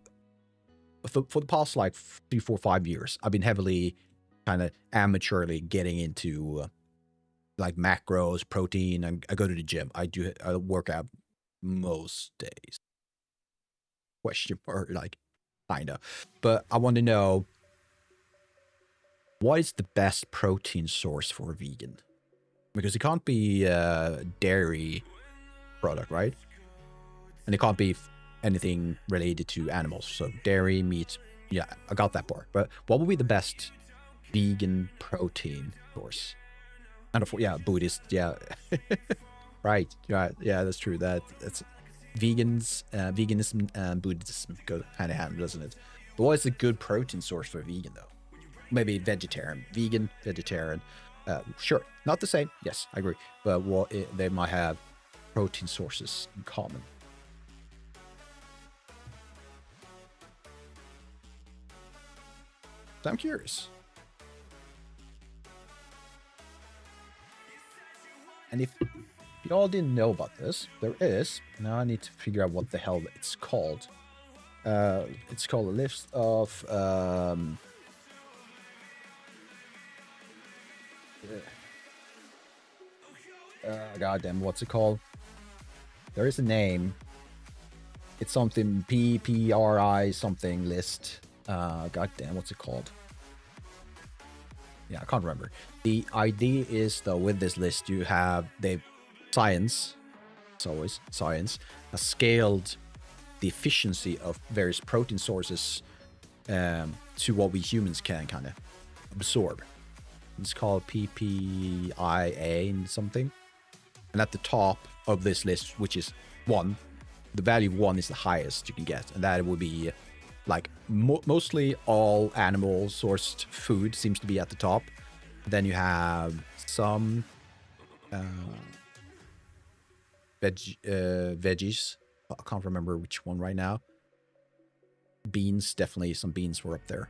for the past like 3, 4, 5 years, I've been heavily kind of amateurly getting into like macros, protein, and I go to the gym. I work out most days. Question mark, like, kinda. But I want to know, what is the best protein source for a vegan? Because it can't be a dairy product, right? And it can't be anything related to animals. So dairy, meat, yeah, I got that part. But what would be the best vegan protein source? And yeah, Buddhist, yeah. Right, yeah, that's true. That's veganism and Buddhism go hand in hand, doesn't it? But what is a good protein source for a vegan, though? Maybe vegetarian, vegan, vegetarian. Sure, not the same. Yes, I agree. But they might have protein sources in common. So I'm curious. And if y'all didn't know about this, there is, now I need to figure out what the hell it's called. It's called a list of goddamn, what's it called? There is a name. It's something PPRI something list. Goddamn, what's it called? Yeah, I can't remember. The idea is, though, with this list, you have science, it's always science, has scaled the efficiency of various protein sources to what we humans can kind of absorb. It's called PPIA and something. And at the top of this list, which is 1, the value of 1 is the highest you can get. And that would be like mostly all animal sourced food seems to be at the top. Then you have some veggies. I can't remember which one right now. Beans, definitely some beans were up there.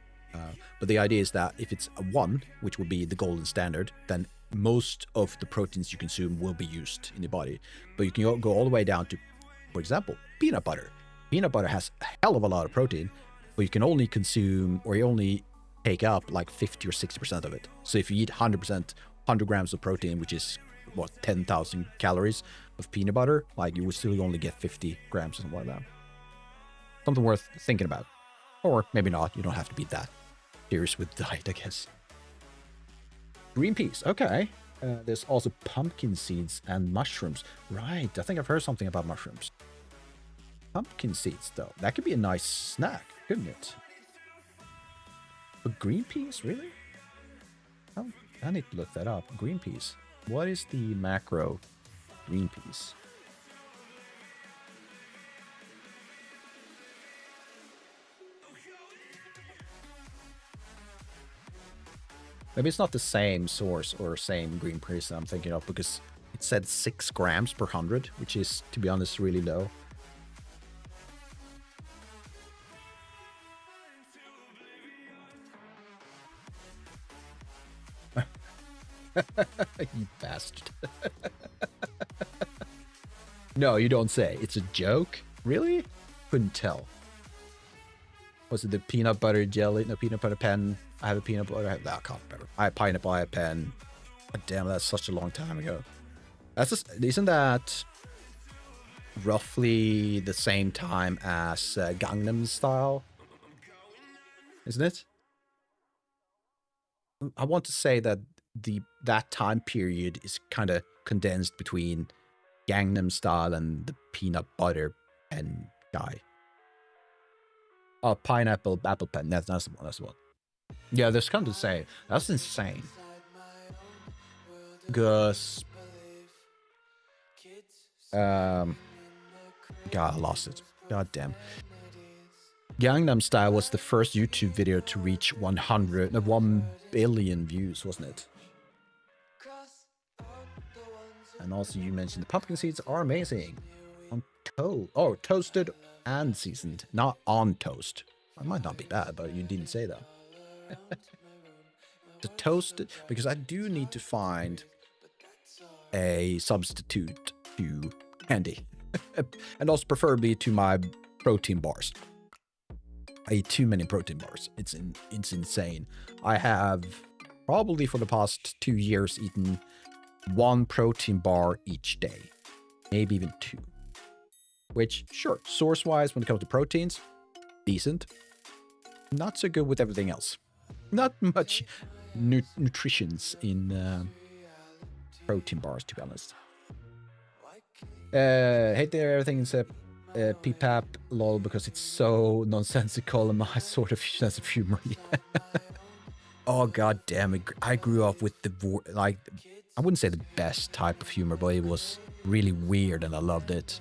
But the idea is that if it's a 1, which would be the golden standard, then most of the proteins you consume will be used in your body. But you can go all the way down to, for example, peanut butter. Peanut butter has a hell of a lot of protein, but you can only consume, or you only take up like 50 or 60% of it. So if you eat 100 grams of protein, which is what, 10,000 calories of peanut butter, like you would still only get 50 grams or something like that. Something worth thinking about. Or maybe not. You don't have to be that serious with diet, I guess. Green peas, okay. There's also pumpkin seeds and mushrooms. Right, I think I've heard something about mushrooms. Pumpkin seeds, though. That could be a nice snack, couldn't it? But green peas, really? Oh, I need to look that up. Green peas. What is the macro green peas? Maybe it's not the same source or same green peas I'm thinking of, because it said 6 grams per 100, which is, to be honest, really low. You bastard. No, you don't say. It's a joke? Really? Couldn't tell. Was it the peanut butter jelly? No, peanut butter pen. I have a peanut butter. I can't remember. I have pineapple. I have pen. God damn, that's such a long time ago. That's just, isn't that roughly the same time as Gangnam Style? Isn't it? I want to say that that time period is kind of condensed between Gangnam Style and the peanut butter pen guy. Oh, pineapple apple pen. That's the one. That's the one. Yeah, that's kind of the same. That's insane. Because God, I lost it. God damn. Gangnam Style was the first YouTube video to reach 1 billion views, wasn't it? And also, you mentioned the pumpkin seeds are amazing. On toasted and seasoned, not on toast. It might not be bad, but you didn't say that. The toasted, because I do need to find a substitute to candy, and also preferably to my protein bars. I eat too many protein bars. It's insane. I have probably for the past 2 years eaten 1 protein bar each day, maybe even 2. Which, sure, source-wise, when it comes to proteins, decent. Not so good with everything else. Not much nutritions in protein bars, to be honest. Hate everything except PPAP, lol, because it's so nonsensical and my sort of sense of humor. Oh, god damn it. I grew up with I wouldn't say the best type of humor, but it was really weird and I loved it.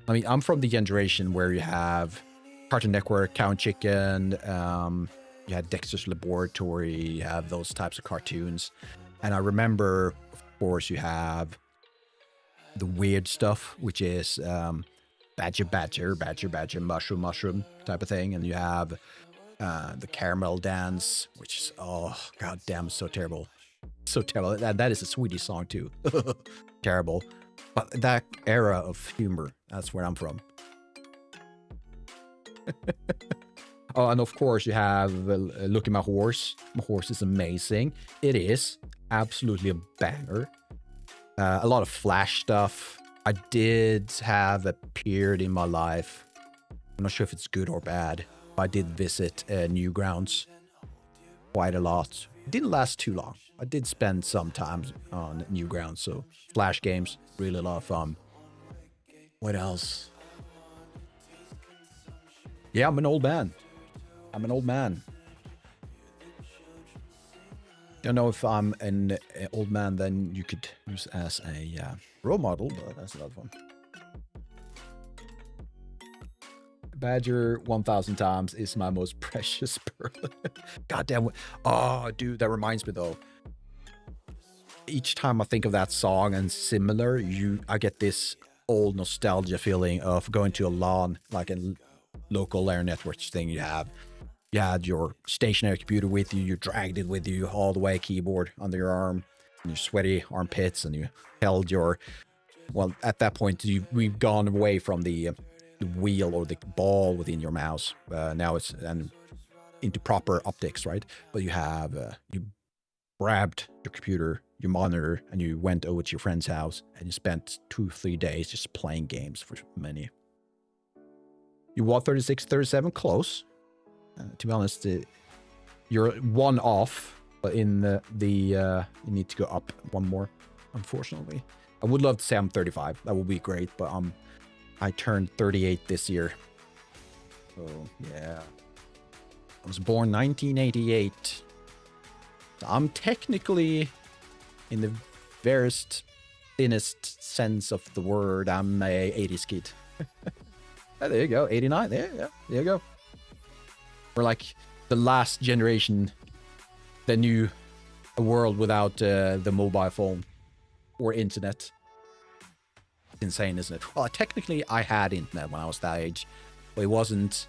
I mean, I'm from the generation where you have Cartoon Network, Cow and Chicken, you had Dexter's Laboratory, you have those types of cartoons. And I remember, of course, you have the weird stuff, which is Badger, Mushroom type of thing. And you have the Caramel Dance, which is, oh, god damn, so terrible. So terrible. That is a Swedish song, too. Terrible. But that era of humor, that's where I'm from. Oh, and of course you have Look at My Horse. My Horse is amazing. It is absolutely a banger. A lot of Flash stuff. I did have a period in my life, I'm not sure if it's good or bad, but I did visit Newgrounds quite a lot. It didn't last too long. I did spend some time on Newgrounds, so Flash games, really a lot of fun. What else? Yeah, I'm an old man. Don't know if I'm an old man, then you could use as a role model, but that's another one. Badger 1,000 times is my most precious pearl. Goddamn. Oh, dude, that reminds me though. Each time I think of that song and similar, I get this old nostalgia feeling of going to a LAN, like a local LAN network thing you have. You had your stationary computer with you, you dragged it with you all the way, keyboard under your arm, and your sweaty armpits, and you held your, well, at that point, we've gone away from the wheel or the ball within your mouse. Now it's into proper optics, right? But you have, you grabbed your computer, your monitor, and you went over to your friend's house, and you spent 2-3 days just playing games for many. You won 36, 37, close. To be honest, you're 1 off, but in you need to go up 1 more, unfortunately. I would love to say I'm 35. That would be great, but I'm I turned 38 this year. Oh, yeah. I was born 1988. So I'm technically, in the verest, thinnest sense of the word, I'm a 80s kid. Oh, there you go, 89. There you go. We're like the last generation that knew a world without the mobile phone or internet. It's insane, isn't it? Well, technically, I had internet when I was that age, but it wasn't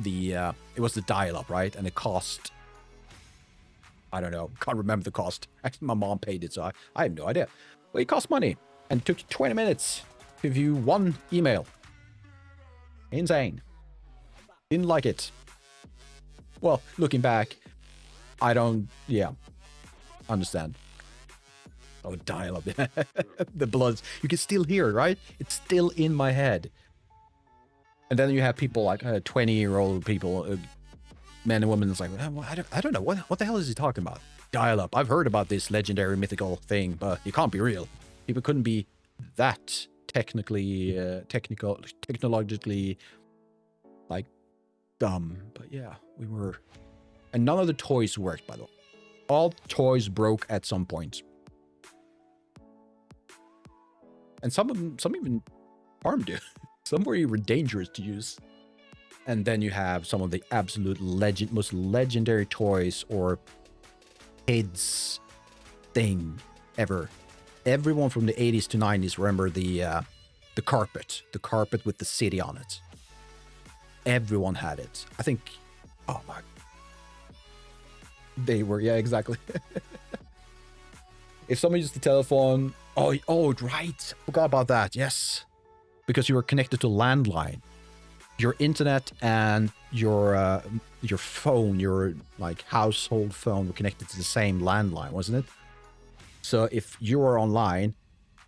the it was the dial-up, right? And it cost, I don't know, can't remember the cost. Actually, my mom paid it, so I have no idea. But it cost money, and it took 20 minutes to view one email. Insane. Didn't like it. Well, looking back, I don't, understand. Oh, dial-up. The bloods. You can still hear it, right? It's still in my head. And then you have people like 20-year-old people, men and women, it's like, I don't know, what the hell is he talking about? Dial-up. I've heard about this legendary mythical thing, but it can't be real. People couldn't be that technologically, like, dumb. But yeah, we were. And none of the toys worked, by the way. All toys broke at some point. And some even harmed you. Some were even dangerous to use. And then you have some of the absolute most legendary toys or kids thing ever. Everyone from the 80s to 90s remember the carpet with the city on it. Everyone had it. I think, oh my, they were, yeah, exactly. If someone used the telephone, oh, right, forgot about that, yes. Because you were connected to landline. Your internet and your phone, your like household phone were connected to the same landline, wasn't it? So if you were online,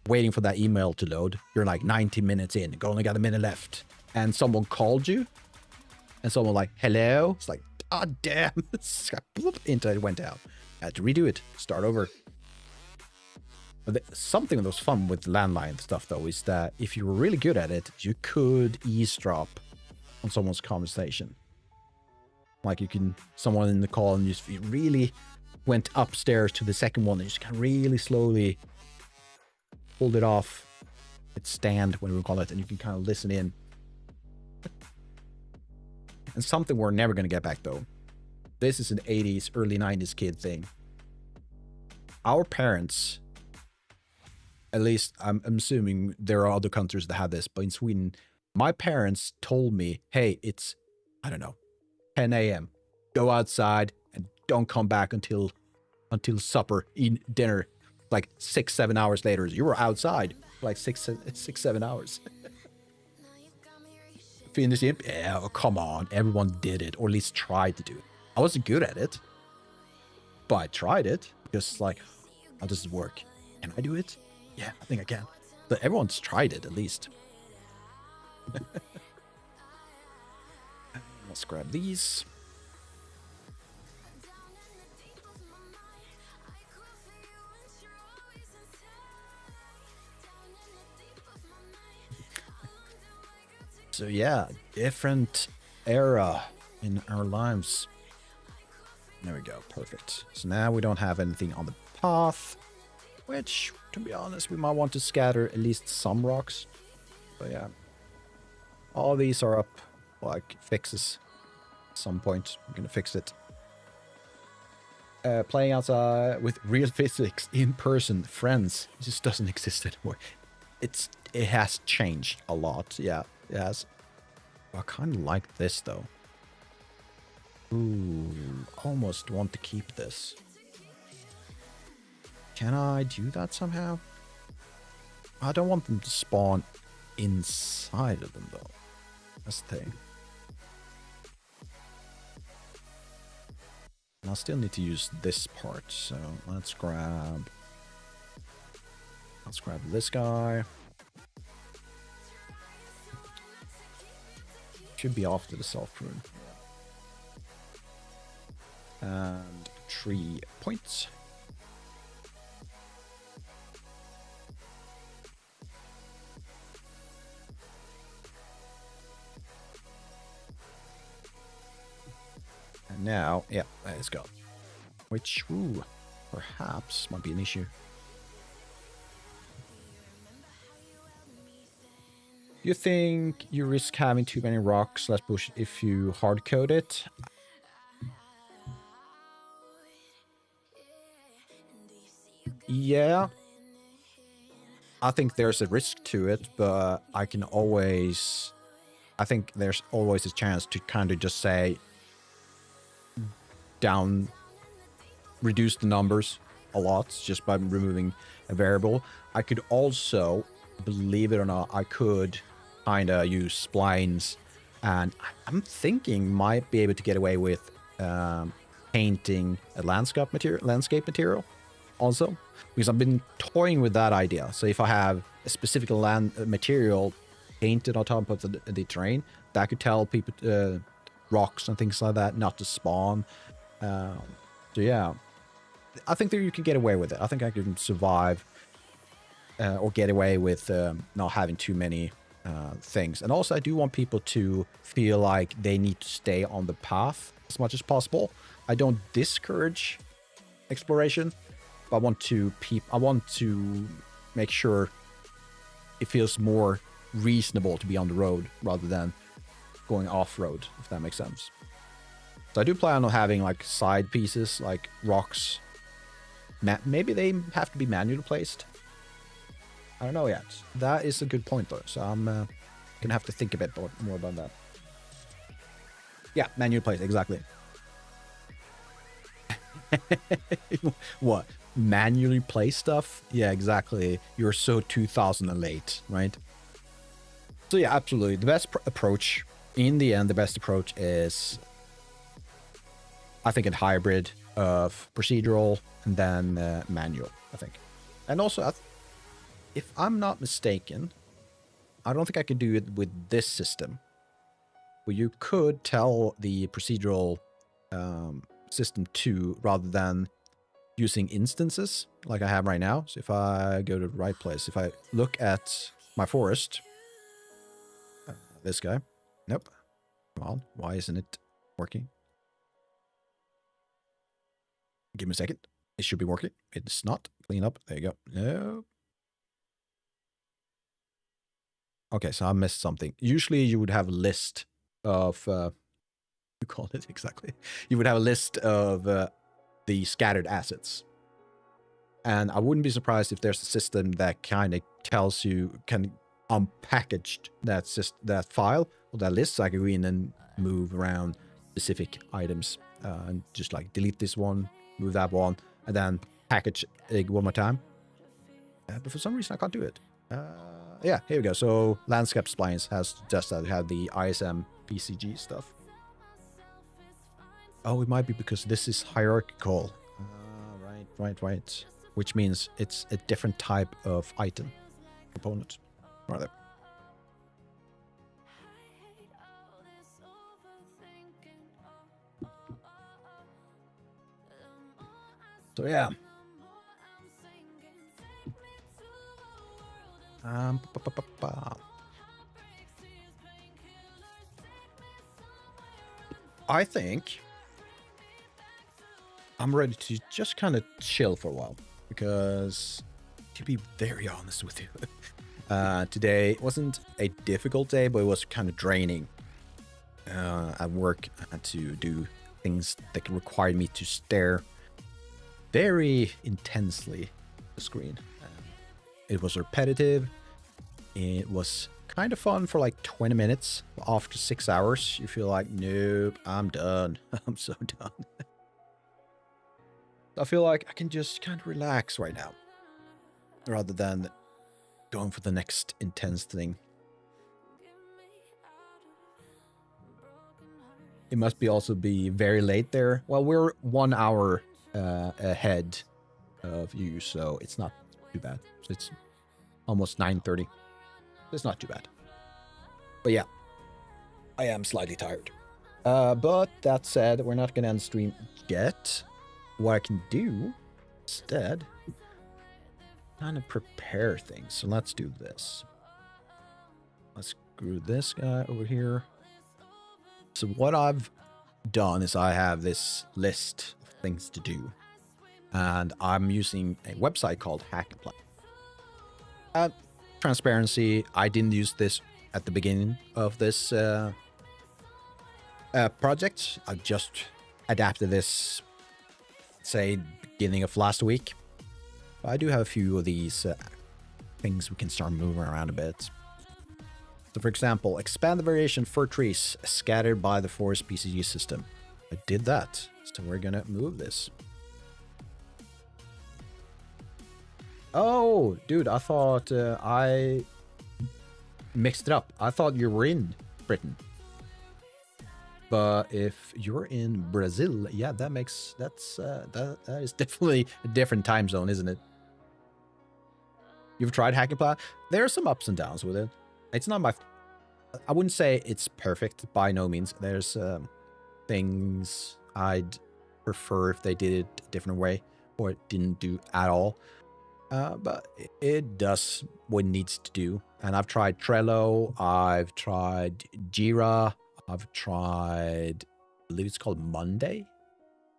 waiting for that email to load, you're like 90 minutes in, you only got a minute left, and someone called you, and someone like, hello? It's like, ah, damn, internet went out. I had to redo it, start over. But something that was fun with landline stuff, though, is that if you were really good at it, you could eavesdrop on someone's conversation. Like someone in the call, and you really went upstairs to the second one, and you just kind of really slowly pulled it off its stand, whatever we call it, and you can kind of listen in. And something we're never going to get back, though. This is an 80s, early 90s kid thing. Our parents, at least I'm assuming there are other countries that have this, but in Sweden, my parents told me, hey, it's, I don't know, 10 a.m. Go outside and don't come back until supper, eat dinner. Like 6-7 hours later, you were outside like 6-7 hours. Finish it? Yeah, oh, come on. Everyone did it, or at least tried to do it. I wasn't good at it, but I tried it. Just like, how does it work? Can I do it? Yeah, I think I can. But everyone's tried it, at least. Let's grab these. So yeah, different era in our lives. There we go, perfect. So now we don't have anything on the path, which, to be honest, we might want to scatter at least some rocks. But yeah, all these are up, like, fixes. At some point, we're gonna fix it. Playing outside with real physics in person, friends, it just doesn't exist anymore. It has changed a lot, yeah. Yes. I kind of like this, though. Ooh, almost want to keep this. Can I do that somehow? I don't want them to spawn inside of them, though. That's the thing. And I still need to use this part, so let's grab this guy. Should be after the soft rune. And 3 points. now, yeah, let's go. Which, ooh, perhaps might be an issue. You think you risk having too many rocks slash bush if you hard code it? Yeah. I think there's a risk to it, but I think there's always a chance to kind of just say reduce the numbers a lot just by removing a variable. I could also, believe it or not, I could kind of use splines, and I'm thinking might be able to get away with painting a landscape material also, because I've been toying with that idea. So if I have a specific material painted on top of the terrain, that could tell people rocks and things like that not to spawn. So yeah, I think that you can get away with it. I think I can survive or get away with not having too many things. And also I do want people to feel like they need to stay on the path as much as possible. I don't discourage exploration, but I want to make sure it feels more reasonable to be on the road rather than going off-road, if that makes sense. So I do plan on having like side pieces, like rocks. Maybe they have to be manually placed. I don't know yet. That is a good point though, so I'm gonna have to think a bit more about that. Yeah, manually placed, exactly. What? Manually place stuff? Yeah, exactly. You're so 2008, right? So yeah, absolutely. The best approach, in the end, the best approach is, I think, a hybrid of procedural and then manual, I think. And also, if I'm not mistaken, I don't think I could do it with this system. But you could tell the procedural system to, rather than using instances like I have right now. So if I go to the right place, if I look at my forest, this guy, nope. Come on, why isn't it working? Give me a second. It should be working. It's not. Clean up. There you go. No. Okay, so I missed something. Usually you would have a list of, you call it exactly. You would have a list of the scattered assets. And I wouldn't be surprised if there's a system that kind of tells you, can unpackage that file or that list, so I can go in and move around specific items and just like delete this one, move that one, and then package it one more time. But for some reason I can't do it. Yeah, here we go. So landscape splines has just had the ISM PCG stuff. Oh, it might be because this is hierarchical. Right. Which means it's a different type of item component. Right there. So yeah. I think I'm ready to just kind of chill for a while, because to be very honest with you, today wasn't a difficult day, but it was kind of draining. At work, I had to do things that required me to stare very intensely at the screen. It was repetitive. It was kind of fun for like 20 minutes. After 6 hours, you feel like, nope, I'm done. I'm so done. I feel like I can just kind of relax right now, rather than going for the next intense thing. It must be also be very late there. Well, we're 1 hour ahead of you, so it's not too bad. So it's almost 9:30. It's not too bad. But yeah, I am slightly tired. But that said, we're not going to end stream yet. What I can do instead, kind of prepare things. So let's do this. Let's screw this guy over here. So what I've done is I have this list of things to do, and I'm using a website called Hack and Plan. Transparency, I didn't use this at the beginning of this project. I just adapted this, say, beginning of last week. But I do have a few of these things we can start moving around a bit. So, for example, expand the variation for trees scattered by the forest PCG system. I did that, so we're gonna move this. Oh, dude, I thought I mixed it up. I thought you were in Britain. But if you're in Brazil, yeah, that is definitely a different time zone, isn't it? You've tried Hack and Plan? There are some ups and downs with it. It's not my... I wouldn't say it's perfect, by no means. There's things I'd prefer if they did it a different way, or it didn't do at all. But it does what it needs to do. And I've tried Trello, I've tried Jira, I've tried, I believe it's called Monday.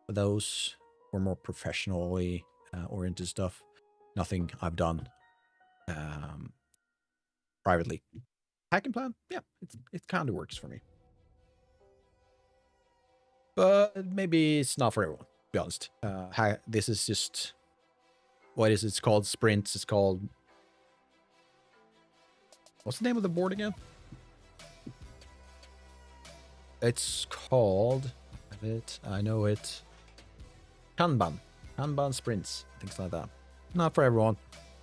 For those who are more professionally oriented stuff. Nothing I've done privately. Hack and Plan, yeah, it kind of works for me. But maybe it's not for everyone, to be honest. This is just... What is it? It's called sprints. It's called... What's the name of the board again? It's called... I know it. Kanban. Kanban sprints. Things like that. Not for everyone.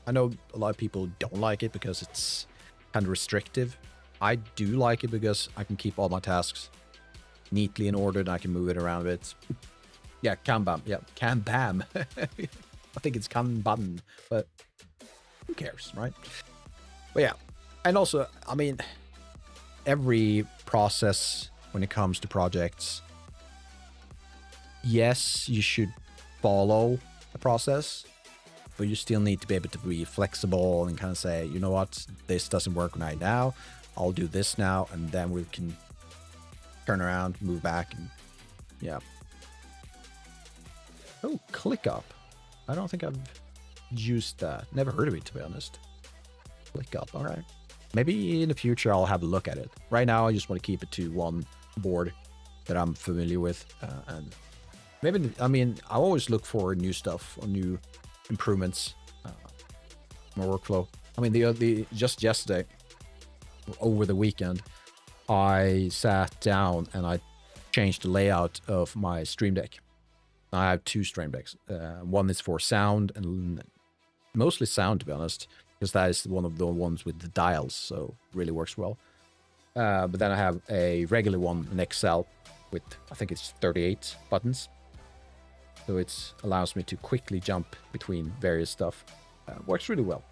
I know a lot of people don't like it because it's kind of restrictive. I do like it because I can keep all my tasks neatly in order and I can move it around a bit. Yeah, Kanban. Yeah, Kanban. I think it's Kanban, but who cares, right? But yeah, and also, I mean, every process when it comes to projects, yes, you should follow the process, but you still need to be able to be flexible and kind of say, you know what, this doesn't work right now, I'll do this now, and then we can turn around, move back, and yeah. Oh, ClickUp. I don't think I've used that. Never heard of it, to be honest. ClickUp, all right. Maybe in the future I'll have a look at it. Right now I just want to keep it to one board that I'm familiar with. And maybe, I mean, I always look for new stuff or new improvements. My workflow. I mean, just yesterday, over the weekend, I sat down and I changed the layout of my Stream Deck. I have two Stream Decks. One is for sound, and mostly sound, to be honest, because that is one of the ones with the dials, so it really works well. But then I have a regular one, an XL, with, I think it's 38 buttons. So it allows me to quickly jump between various stuff. Works really well.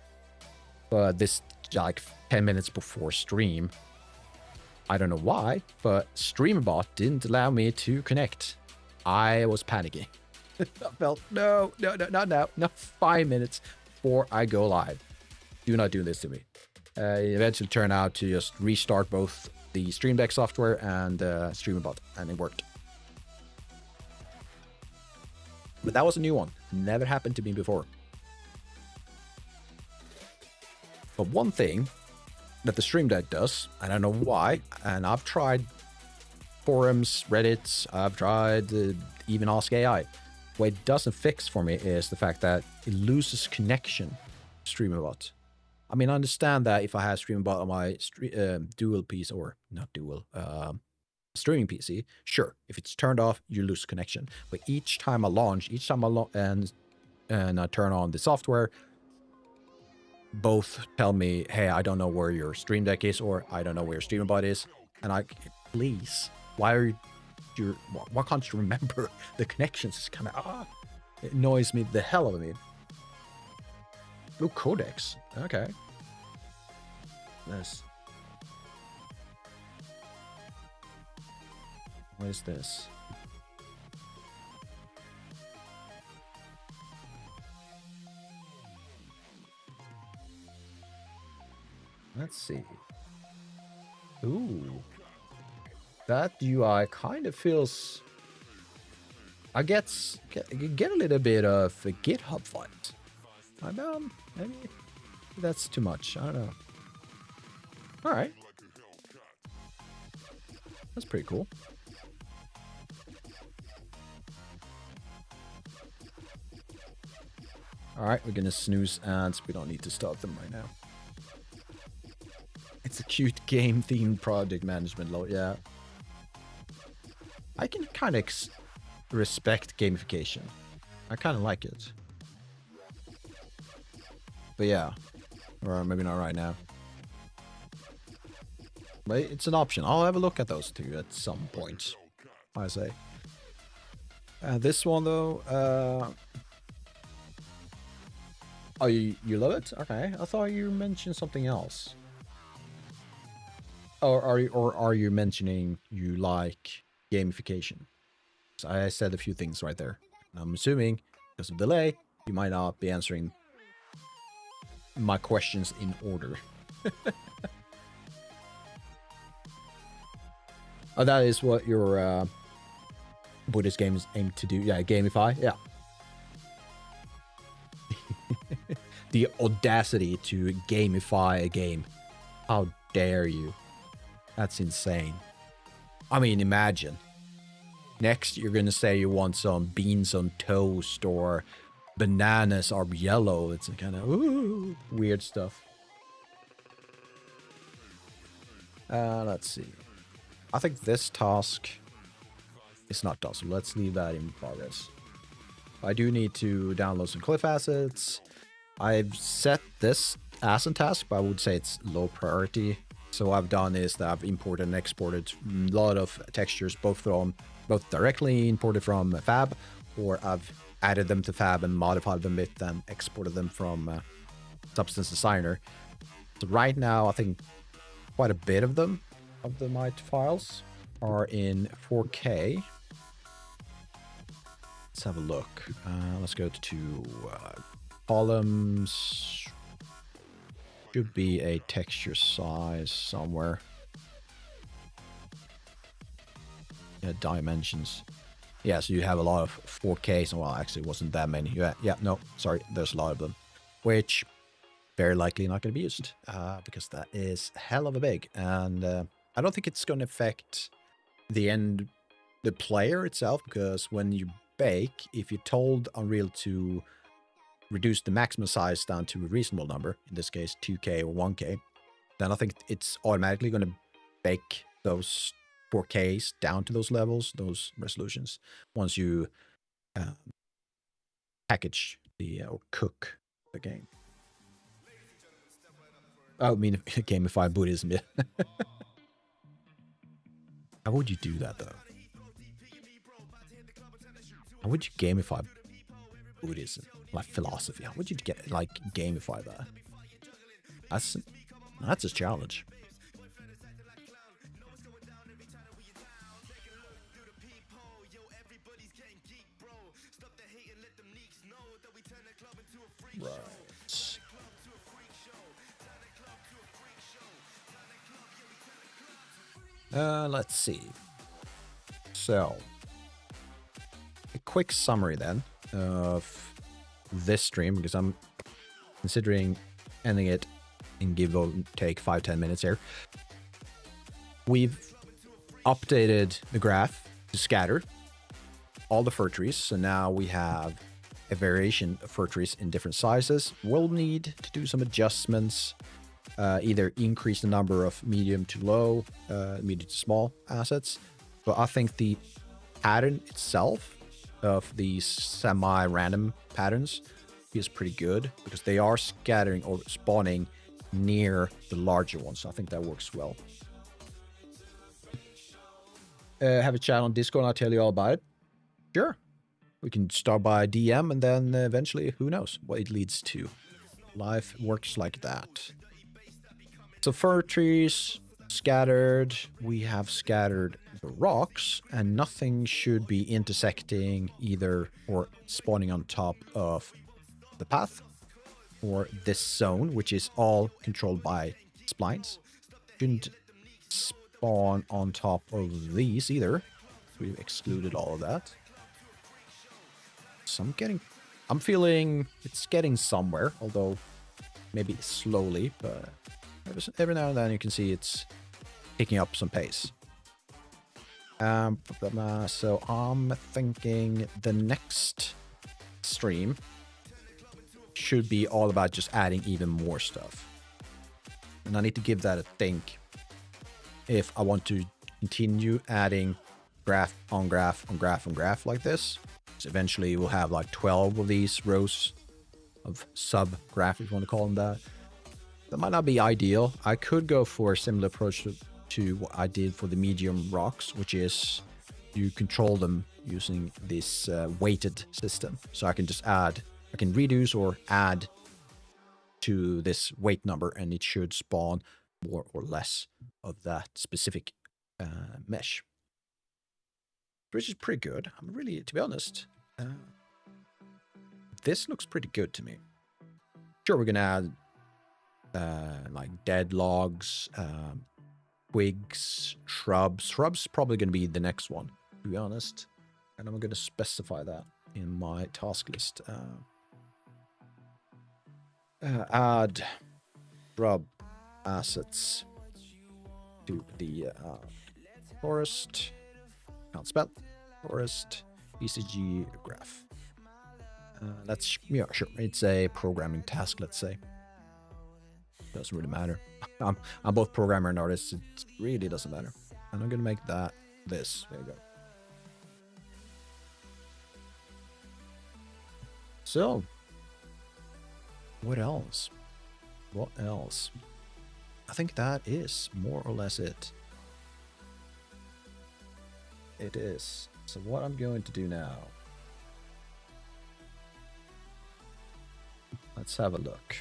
But this, like 10 minutes before stream, I don't know why, but StreamBot didn't allow me to connect. I was panicking. I felt, no, not now. Not 5 minutes before I go live. Do not do this to me. It eventually turned out to just restart both the Stream Deck software and StreamBot, and it worked. But that was a new one. Never happened to me before. But one thing that the Stream Deck does, I don't know why, and I've tried forums, Reddit, I've tried even Ask AI. What it doesn't fix for me is the fact that it loses connection to StreamBot. I mean, I understand that if I have StreamBot on my dual PC, or not dual, streaming PC, sure, if it's turned off, you lose connection. But each time I launch, and I turn on the software, both tell me, hey, I don't know where your Stream Deck is, or I don't know where your StreamBot is. And I, please, why can't you remember the connections? It's kind of, it annoys me the hell out of me. Oh, codecs. Okay. Nice. What is this? Let's see. Ooh. That UI kind of feels... I get a little bit of a GitHub vibes. I know, maybe that's too much. I don't know. All right. That's pretty cool. All right, we're gonna snooze ads. We don't need to start them right now. It's a cute game-themed project management law. Yeah. I can kind of respect gamification. I kind of like it. But yeah. Or maybe not right now. But it's an option. I'll have a look at those two at some point, I say. This one, though... Oh, you love it? Okay. I thought you mentioned something else. Or are you mentioning you like gamification? So I said a few things right there. And I'm assuming, because of delay, you might not be answering my questions in order. Oh, that is what your Buddhist games aim to do. Yeah, gamify. Yeah. The audacity to gamify a game. How dare you? That's insane. I mean, imagine. Next, you're gonna say you want some beans on toast or bananas are yellow. It's kind of weird stuff. Let's see. I think this task is not done, so let's leave that in progress. I do need to download some cliff assets. I've set this as a task, but I would say it's low priority. So what I've done is that I've imported and exported a lot of textures, both directly imported from Fab, or I've added them to Fab and modified them a bit, then exported them from Substance Designer. So right now, I think quite a bit of them, of the my files, are in 4K. Let's have a look. Let's go to columns. Should be a texture size somewhere. Yeah, dimensions. Yeah, so you have a lot of 4Ks. Well, actually, it wasn't that many. Yeah, no, sorry. There's a lot of them, which very likely not going to be used because that is hell of a big. And I don't think it's going to affect the player itself, because when you bake, if you told Unreal to reduce the maximum size down to a reasonable number, in this case 2K or 1K, then I think it's automatically going to bake those 4Ks down to those levels, those resolutions, once you package the or cook the game. Oh, I mean, gamify Buddhism. Yeah. How would you do that, though? How would you gamify Buddhism? Like philosophy? How would you get gamify that? That's a challenge. Right. Let's see. So, a quick summary then of this stream, because I'm considering ending it in give or take 5-10 minutes here. We've updated the graph to scatter all the fir trees, so now we have a variation of fir trees in different sizes. We'll need to do some adjustments, either increase the number of medium to low, medium to small assets, but I think the pattern itself of these semi-random patterns is pretty good, because they are scattering or spawning near the larger ones. So I think that works well. Have a chat on Discord and I'll tell you all about it. Sure. We can start by DM and then eventually, who knows what it leads to. Life works like that. So fir trees scattered. We have scattered the rocks, and nothing should be intersecting either or spawning on top of the path or this zone, which is all controlled by splines. Shouldn't spawn on top of these either. We've excluded all of that. So I'm feeling it's getting somewhere, although maybe slowly, but every now and then you can see it's picking up some pace. So I'm thinking the next stream should be all about just adding even more stuff. And I need to give that a think if I want to continue adding graph on graph on graph on graph like this. So eventually we'll have like 12 of these rows of sub-graph, if you want to call them that. That might not be ideal. I could go for a similar approach to what I did for the medium rocks, which is you control them using this weighted system. So I can just add, I can reduce or add to this weight number, and it should spawn more or less of that specific mesh. Which is pretty good. I'm really, to be honest, this looks pretty good to me. Sure, we're gonna add like dead logs, twigs, shrubs. Shrubs probably gonna be the next one, to be honest. And I'm gonna specify that in my task list. Add shrub assets to the forest. Can't spell. Forest PCG graph. That's, yeah, sure. It's a programming task, let's say. Doesn't really matter. I'm both programmer and artist. It really doesn't matter. And I'm gonna make that this. There you go. So, what else? What else? I think that is more or less it. It is. So what I'm going to do now, let's have a look.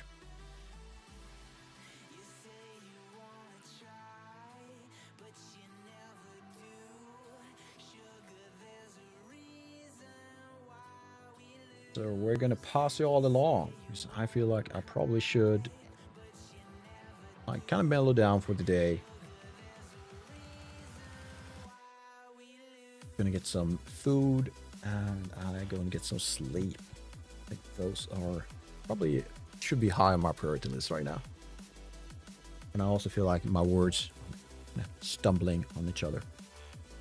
So we're gonna pass it all along. I feel like I probably should like kind of mellow down for the day. Gonna get some food and I'm going to get some sleep. I think those are probably should be high on my priority list right now. And I also feel like my words stumbling on each other.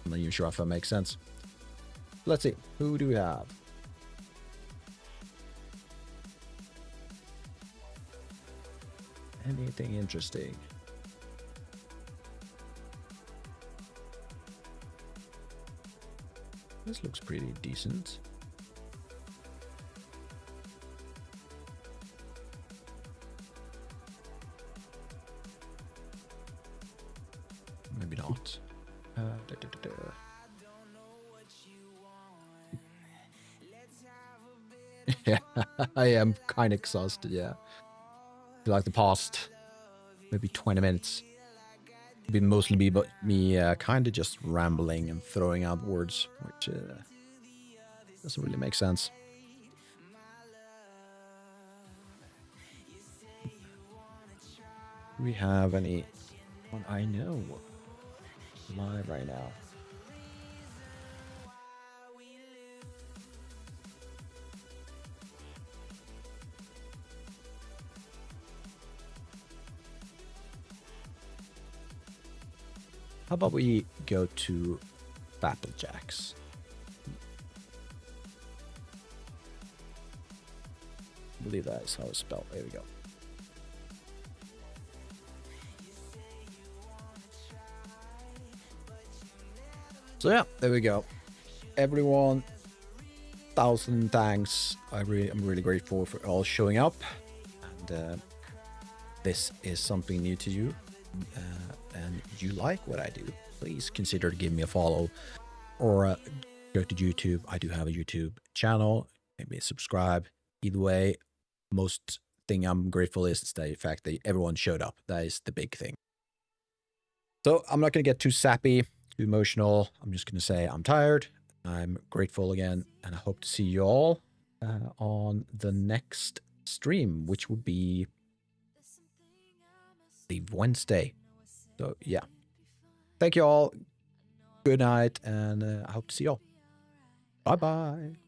I'm not even sure if that makes sense. Let's see, who do we have? Anything interesting? This looks pretty decent. Maybe not. Yeah, I am kind of exhausted, yeah. Like the past maybe 20 minutes. Been mostly me, but me kind of just rambling and throwing out words, which doesn't really make sense. Do we have any one I know live right now? How about we go to Battlejacks? I believe that is how it's spelled. There we go. So yeah, there we go. Everyone, 1,000 thanks. I'm really grateful for all showing up. And this is something new to you. And you like what I do, please consider to give me a follow or go to YouTube. I do have a YouTube channel. Maybe subscribe. Either way, most thing I'm grateful is the fact that everyone showed up. That is the big thing. So I'm not going to get too sappy, too emotional. I'm just going to say I'm tired. I'm grateful again, and I hope to see you all on the next stream, which will be the Wednesday. So yeah, Thank you all. Good night, and I hope to see you all. Bye bye.